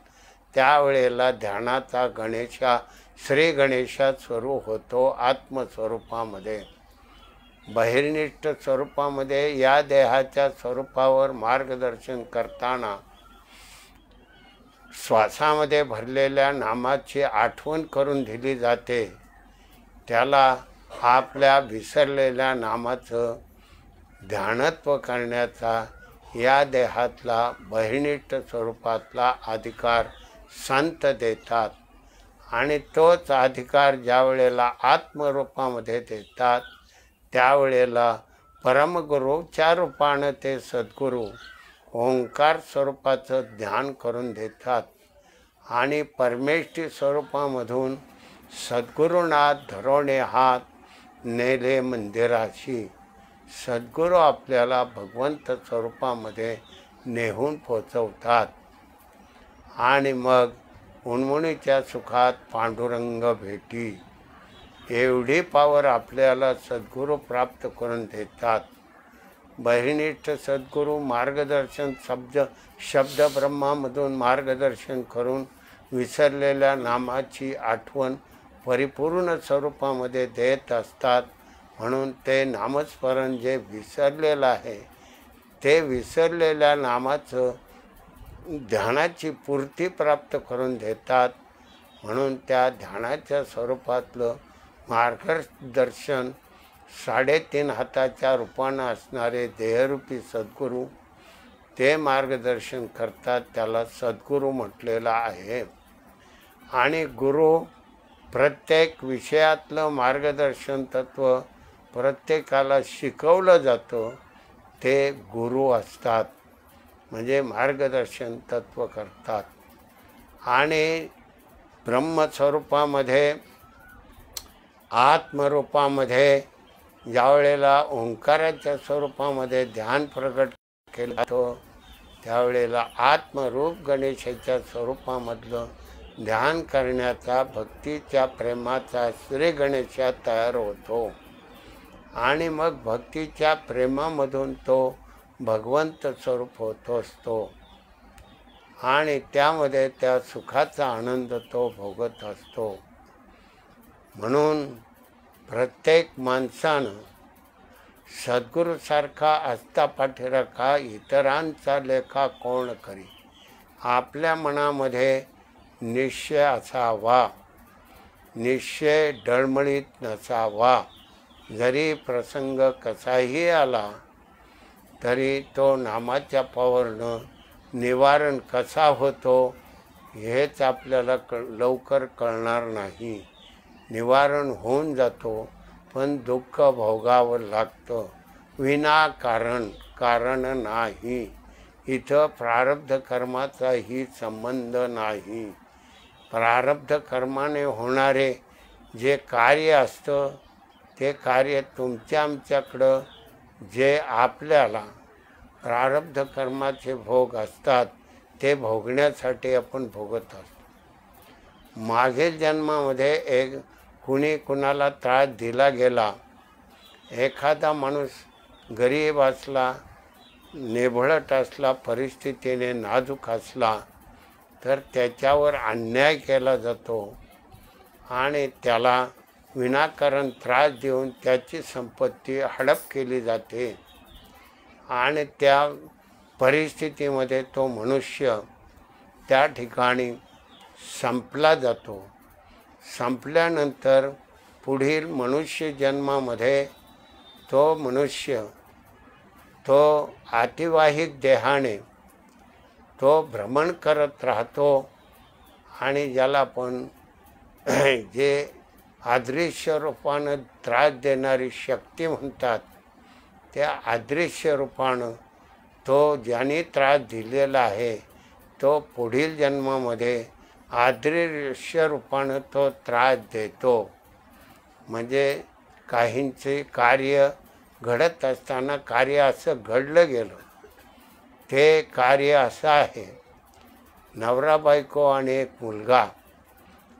त्यावेळेला ध्यानाचा गणेशा श्री गणेशात स्वरूप होतो. आत्मस्वरूपामध्ये बहिर्निष्ठ स्वरूपामध्ये या देहाच्या स्वरूपावर मार्गदर्शन करताना श्वासामध्ये भरलेल्या नामाची आठवण करून दिली जाते. त्याला आपल्या विसरलेल्या नामाचं ध्यानत्व करण्याचा या देहातला बहिर्निष्ठ स्वरूपातला अधिकार संत देतात. आणि तोच अधिकार ज्या वेळेला आत्मरूपामध्ये देतात त्यावेळेला परमगुरूच्या रूपानं ते सद्गुरू ओंकार स्वरूपाचं ध्यान करून देतात आणि परमेष्ठी स्वरूपामधून सद्गुरूंना धरोणे हात नेले मंदिराशी. सद्गुरू आपल्याला भगवंत स्वरूपामध्ये नेहून पोचवतात आणि मग उणमुणीच्या सुखात पांडुरंग भेटी. एवढी पावर आपल्याला सद्गुरू प्राप्त करून देतात. बहिनिष्ठ सद्गुरू मार्गदर्शन शब्द ब्रह्मामधून मार्गदर्शन करून विसरलेल्या नामाची आठवण परिपूर्ण स्वरूपामध्ये देत असतात. म्हणून ते नामस्मरण जे विसरलेलं आहे ते विसरलेल्या नामाचं ध्यानाची पूर्ती प्राप्त करून देतात. म्हणून त्या ध्यानाच्या स्वरूपातलं मार्गदर्शन 3.5 हाताच्या रूपानं असणारे देहरूपी सद्गुरू ते मार्गदर्शन करतात. त्याला सद्गुरू म्हटलेलं आहे. आणि गुरु प्रत्येक विषयातलं मार्गदर्शन तत्व प्रत्येकाला शिकवलं जातं ते गुरु असतात, म्हणजे मार्गदर्शन तत्व करतात. आणि ब्रह्मस्वरूपामध्ये आत्मरूपामध्ये ज्यावेळेला ओंकाराच्या स्वरूपामध्ये ध्यान प्रगट केलं जातं त्यावेळेला आत्मरूप गणेशाच्या स्वरूपामधलं ध्यान करण्याचा भक्तीच्या प्रेमाचा श्री गणेशा तयार होतो आणि मग भक्तीच्या प्रेमामधून तो भगवंत स्वरूप होत असतो आणि त्यामध्ये त्या सुखाचा आनंद तो भोगत असतो. म्हणून प्रत्येक माणसानं सद्गुरूसारखा असता पाठीराखा इतरांचा लेखा कोण करी. आपल्या मनामध्ये निश्चय असावा, निश्चय डळमळीत नसावा. जरी प्रसंग कसाही आला तरी तो नामाच्या पावरनं निवारण कसा होतो हेच आपल्याला लवकर कळणार नाही. निवारण होऊन जातो पण दुःख भोगावं लागतं विनाकारण, कारण नाही. इथं प्रारब्ध कर्माचाही संबंध नाही. प्रारब्ध कर्माने होणारे जे कार्य असतं ते कार्य तुमच्या आमच्याकडं जे आपल्याला प्रारब्ध कर्माचे भोग असतात ते भोगण्यासाठी आपण भोगत असतो. मागील जन्मामध्ये कुणी कुणाला त्रास दिला गेला, एखादा माणूस गरीब असला, निभळट असला, परिस्थितीने नाजूक असला तर त्याच्यावर अन्याय केला जातो आणि त्याला विनाकारण त्रास देऊन त्याची संपत्ती हडप केली जाते आणि त्या परिस्थितीमध्ये तो मनुष्य त्या ठिकाणी संपला जातो. संपल्यानंतर पुढील मनुष्य जन्मामध्ये तो मनुष्य तो आतिवाहिक देहाने तो भ्रमण करत राहतो आणि ज्याला आपण जे अदृश्य रूपानं त्रास देणारी शक्ती म्हणतात त्या अदृश्य रूपानं तो ज्याने त्रास दिलेला आहे तो पुढील जन्मामध्ये अदृश्य रूपानं तो त्रास देतो. म्हणजे काहींचे कार्य घडत असताना कार्य असं घडलं गेलं, ते कार्य असं आहे. नवरा बायको आणि एक मुलगा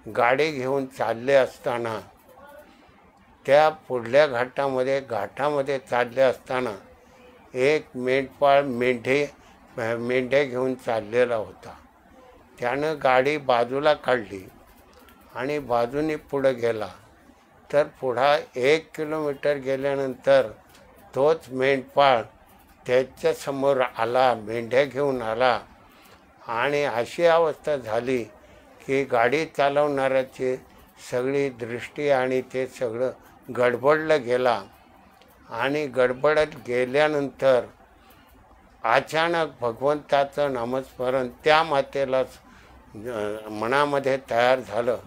गाडी घेऊन चालले असताना त्या पुढल्या घाटामध्ये चालले असताना एक मेंढपाळ मेंढ्या घेऊन चाललेला होता. त्यानं गाडी बाजूला काढली आणि बाजूने पुढं गेला. तर पुढं 1 किलोमीटर गेल्यानंतर तोच मेंढपाळ त्याच्यासमोर आला, मेंढ्या घेऊन आला आणि अशी अवस्था झाली की गाडी चालवणाऱ्याची सगळी दृष्टी आणि ते सगळं गडबडलं गेला आणि गडबडत गेल्यानंतर अचानक भगवंताचं नामस्मरण त्या मातेला मनामध्ये तयार झालं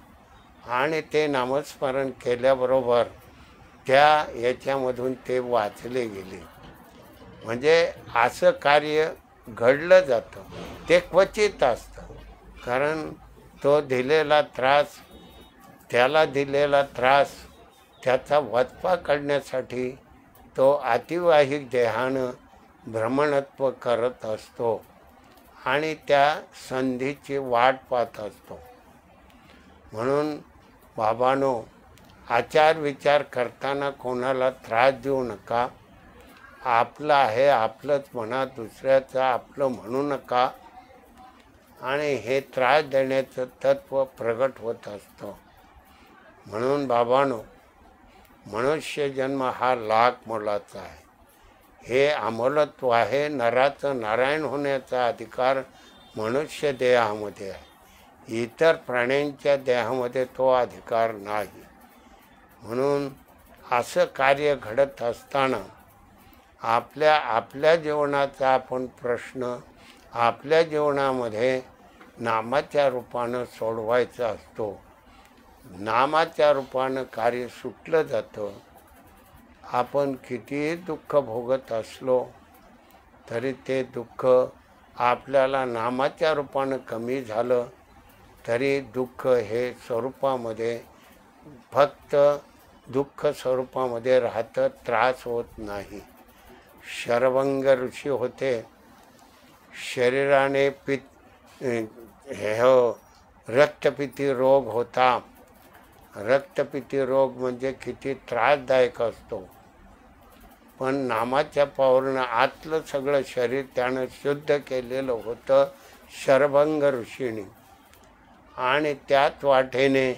आणि ते नामस्मरण केल्याबरोबर त्या याच्यामधून ते वाचले गेले. म्हणजे असं कार्य घडलं जातं, ते क्वचित असतं. कारण तो दिलेला त्रास, त्याला दिलेला त्रास, त्याचा वचपा काढण्यासाठी तो अतिवाहिक देहानं भ्रमणत्व करत असतो आणि त्या संधीची वाट पाहत असतो. म्हणून बाबांनो, आचार विचार करताना कोणाला त्रास देऊ नका. आपलं आहे आपलंच म्हणा, दुसऱ्याचं आपलं म्हणू नका. आणि हे त्रास देण्याचं तत्त्व प्रगट होत असतं. म्हणून बाबांनो, मनुष्य जन्म हा लाख मोलाचा आहे. हे अमोलत्व आहे. नराचं नारायण होण्याचा अधिकार मनुष्य देहामध्ये आहे. इतर प्राण्यांच्या देहामध्ये तो अधिकार नाही. म्हणून असं कार्य घडत असताना आपल्या जीवनाचा आपण प्रश्न आपल्या जीवनामध्ये नामाच्या रूपानं सोडवायचा असतो. नामाच्या रूपानं कार्य सुटलं जातं. आपण कितीही दुःख भोगत असलो तरी ते दुःख आपल्याला नामाच्या रूपानं कमी झालं तरी दुःख हे स्वरूपामध्ये फक्त दुःख स्वरूपामध्ये राहतं, त्रास होत नाही. शरभंग ऋषी होते. शरीराने रक्तपिती रोग होता. रक्तपिती रोग म्हणजे किती त्रासदायक असतो. पण नामाच्या पावरनं आतलं सगळं शरीर त्यानं शुद्ध केलेलं होतं शरभंग ऋषीने. आणि त्याच वाटेने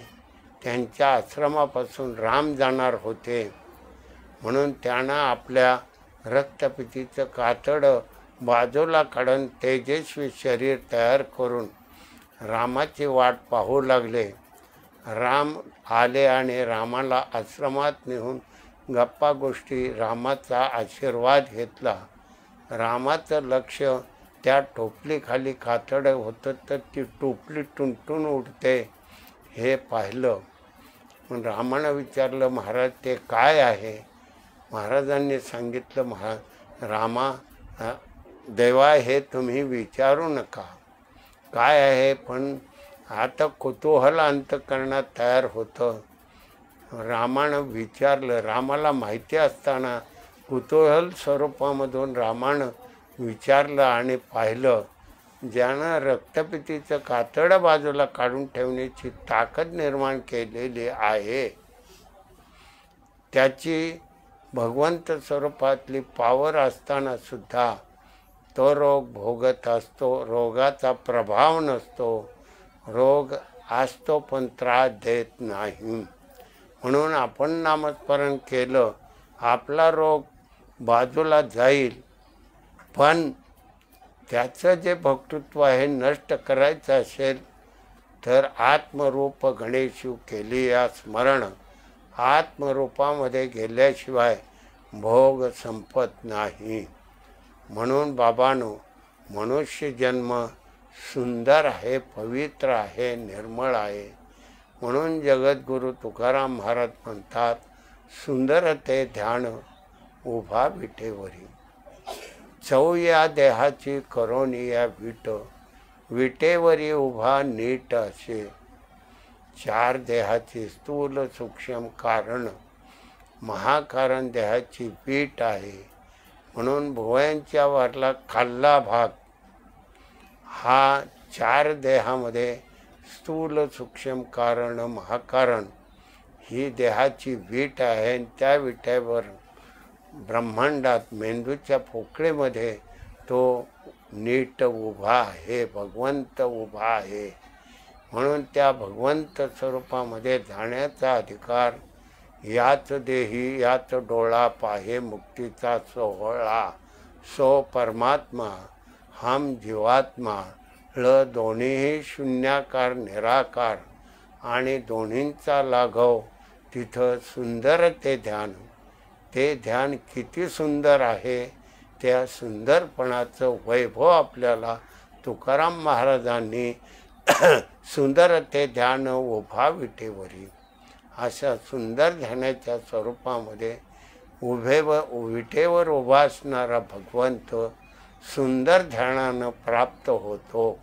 त्यांच्या आश्रमापासून राम जाणार होते. म्हणून त्यांना आपल्या रक्तपितीचं कातडं बाजूला काढून तेजस्वी शरीर तयार करून रामाची वाट पाहू लागले. राम आले आणि रामाला आश्रमात नेऊन गप्पा गोष्टी, रामाचा आशीर्वाद घेतला. रामाचं लक्ष त्या टोपलीखाली कातडं होतं तर ती टोपली टुणटुण उडते हे पाहिलं. मग रामानं विचारलं, महाराज ते काय आहे? महाराजांनी सांगितलं, रामा देवा हे तुम्ही विचारू नका काय आहे, पण आता कुतूहल अंतःकरणात तयार होतं. रामानं विचारलं. रामाला माहिती असताना कुतूहल स्वरूपामधून रामानं विचारलं आणि पाहिलं. ज्यानं रक्तपितीचं कातडं बाजूला काढून ठेवण्याची ताकद निर्माण केलेली आहे, त्याची भगवंत स्वरूपातली पावर असताना सुद्धा तो रोग भोगत असतो. रोगाचा प्रभाव नसतो. रोग असतो पण त्रास देत नाही. म्हणून आपण नामस्मरण केलं, आपला रोग बाजूला जाईल. पण त्याचं जे भक्तृत्व आहे नष्ट करायचं असेल तर आत्मरूप गणेशू केली या स्मरण. आत्मरूपामध्ये गेल्याशिवाय भोग संपत नाही. म्हणून बाबांनो, मनुष्य जन्म सुंदर आहे, पवित्र आहे, निर्मळ आहे. म्हणून जगद्गुरु तुकाराम महाराज म्हणतात, सुंदर ते ध्यान उभा विटेवरी. चौ या देहाची करोनी या विटेवरी उभा नीट असे. चार देहाची स्थूल सूक्ष्म कारण, महाकारण देहाची वीट आहे. म्हणून भुवयांच्या वरला खाल्ला भाग हा चार देहामध्ये स्थूल सूक्ष्म कारण महाकारण ही देहाची वीट आहे. आणि त्या विटेवर ब्रह्मांडात मेंदूच्या पोकळीमध्ये तो नीट उभा आहे, भगवंत उभा आहे. म्हणून त्या भगवंत स्वरूपामध्ये जाण्याचा अधिकार याच देही याच डोळा पाहे मुक्तीचा सोहळा. सो परमात्मा हम जीवात्मा ळ दोन्हीही शून्याकार निराकार आणि दोन्हींचा लाघव. तिथं सुंदर ते ध्यान. ते ध्यान किती सुंदर आहे, त्या सुंदरपणाचं वैभव आपल्याला तुकाराम महाराजांनी सुंदर ते ध्यान उभा विटेवरी अशा सुंदर ध्यानाच्या स्वरूपामध्ये विटेवर उभा असणारा भगवंत सुंदर ध्यानानं प्राप्त होतो.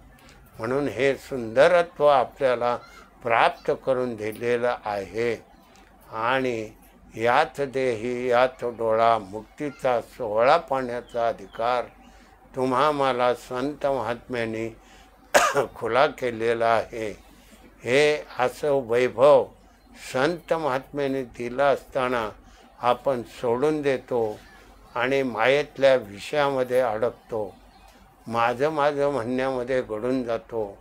म्हणून हे सुंदरत्व आपल्याला प्राप्त करून दिलेलं आहे. आणि यात देही यात डोळा मुक्तीचा सोहळा पाहण्याचा अधिकार तुम्हा मला संत महात्म्यांनी खुला केलेला आहे. हे असं वैभव संत महात्म्याने दिलं असताना आपण सोडून देतो आणि मायेतल्या विषयामध्ये अडकतो. माझं म्हणण्यामध्ये घडून जातो.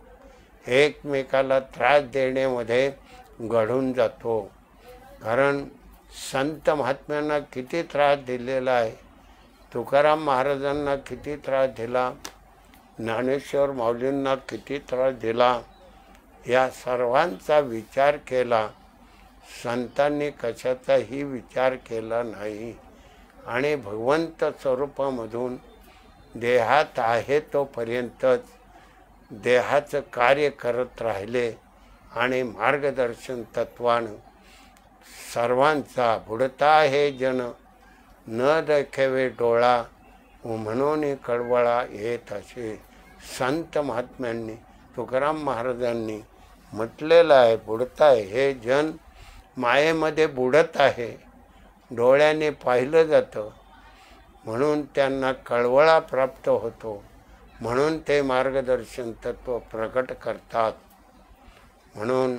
एकमेकाला त्रास देण्यामध्ये घडून जातो. कारण संत महात्म्यांना किती त्रास दिलेला आहे. तुकाराम महाराजांना किती त्रास दिला, ज्ञानेश्वर माऊलींना किती त्रास दिला, या सर्वांचा विचार केला. संतांनी कशाचाही विचार केला नाही. आणि भगवंत स्वरूपामधून देहात आहे तोपर्यंतच देहाचं कार्य करत राहिले. आणि मार्गदर्शन तत्वानं सर्वांचा बुडता हे जन न देखावे डोळा म्हणून कळवळा येत असे संत महात्म्यांनी तुकाराम महाराजांनी म्हटलेलं आहे. बुडताय हे जन मायेमध्ये बुडत आहे, डोळ्याने पाहिलं जातं म्हणून त्यांना कळवळा प्राप्त होतो. म्हणून ते मार्गदर्शन तत्व प्रकट करतात. म्हणून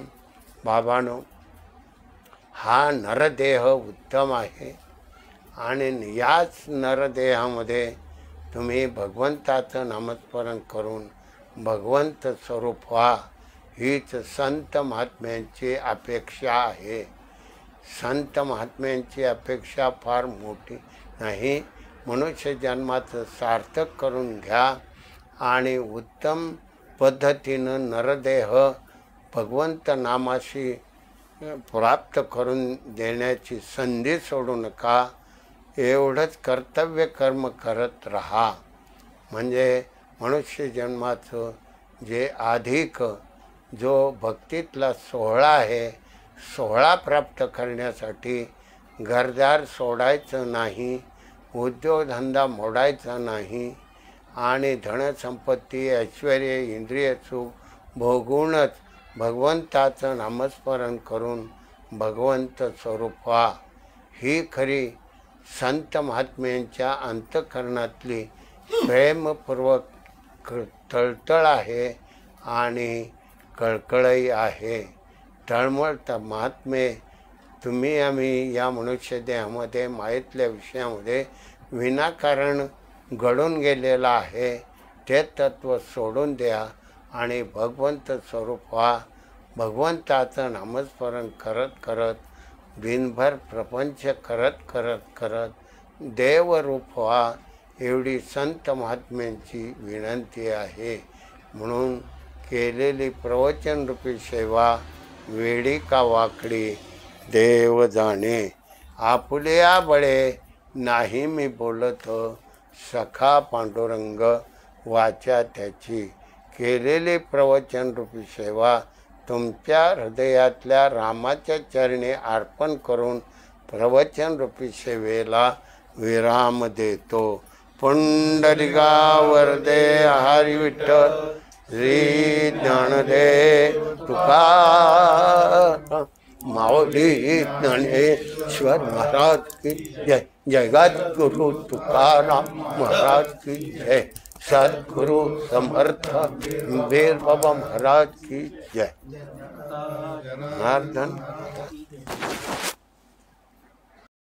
बाबांनो, हा नरदेह उत्तम आहे आणि याच नरदेहामध्ये तुम्ही भगवंताचं नामस्मरण करून भगवंत स्वरूप व्हा, हीच संत महात्म्यांची अपेक्षा आहे. संत महात्म्यांची अपेक्षा फार मोठी नाही. मनुष्य जन्माचं सार्थक करून घ्या आणि उत्तम पद्धतीनं नरदेह भगवंत नामाशी प्राप्त करून देण्याची संधी सोडू नका. एवढंच कर्तव्य कर्म करत राहा. म्हणजे मनुष्य जन्माचं जे अधिक जो भक्तीतला सोहळा आहे, सोहळा प्राप्त करण्यासाठी घरदार सोडायचं नाही, उद्योगधंदा मोडायचा नाही आणि धनसंपत्ती ऐश्वर इंद्रिय सुख भोगूनच भगवंताचं नामस्मरण करून भगवंत स्वरूप व्हा. ही खरी संत महात्म्यांच्या अंतःकरणातली प्रेमपूर्वक तळतळ आहे आणि कळकळही आहे. तळमळ महात्मे तुम्ही आम्ही या मनुष्य देहामध्ये मायेतल्या विषयामध्ये विनाकारण घडून गेलेला आहे. ते तत्व सोडून द्या आणि भगवंत स्वरूप व्हा. भगवंताचं नामस्मरण करत करत दिनभर प्रपंच करत देवरूप व्हा, एवढी संत महात्म्यांची विनंती आहे. म्हणून केलेली प्रवचनरूपी सेवा वेडी का वाकडी देव जाणे. आपुल्या बळे नाही मी बोलत, सखा पांडुरंग वाचा त्याची. केलेली प्रवचनरूपी सेवा तुमच्या हृदयातल्या रामाच्या चरणी अर्पण करून प्रवचनरूपी सेवेला विराम देतो. पुंडलिका वरदे हरी विठ्ठल श्री ज्ञानदेव तुकाराम माऊली ज्ञानेश्वर महाराज की जय. जगद्गुरु तुकाराम महाराज की जय. सद्गुरु समर्थ वीर बाबा महाराज की जय. जनार्दन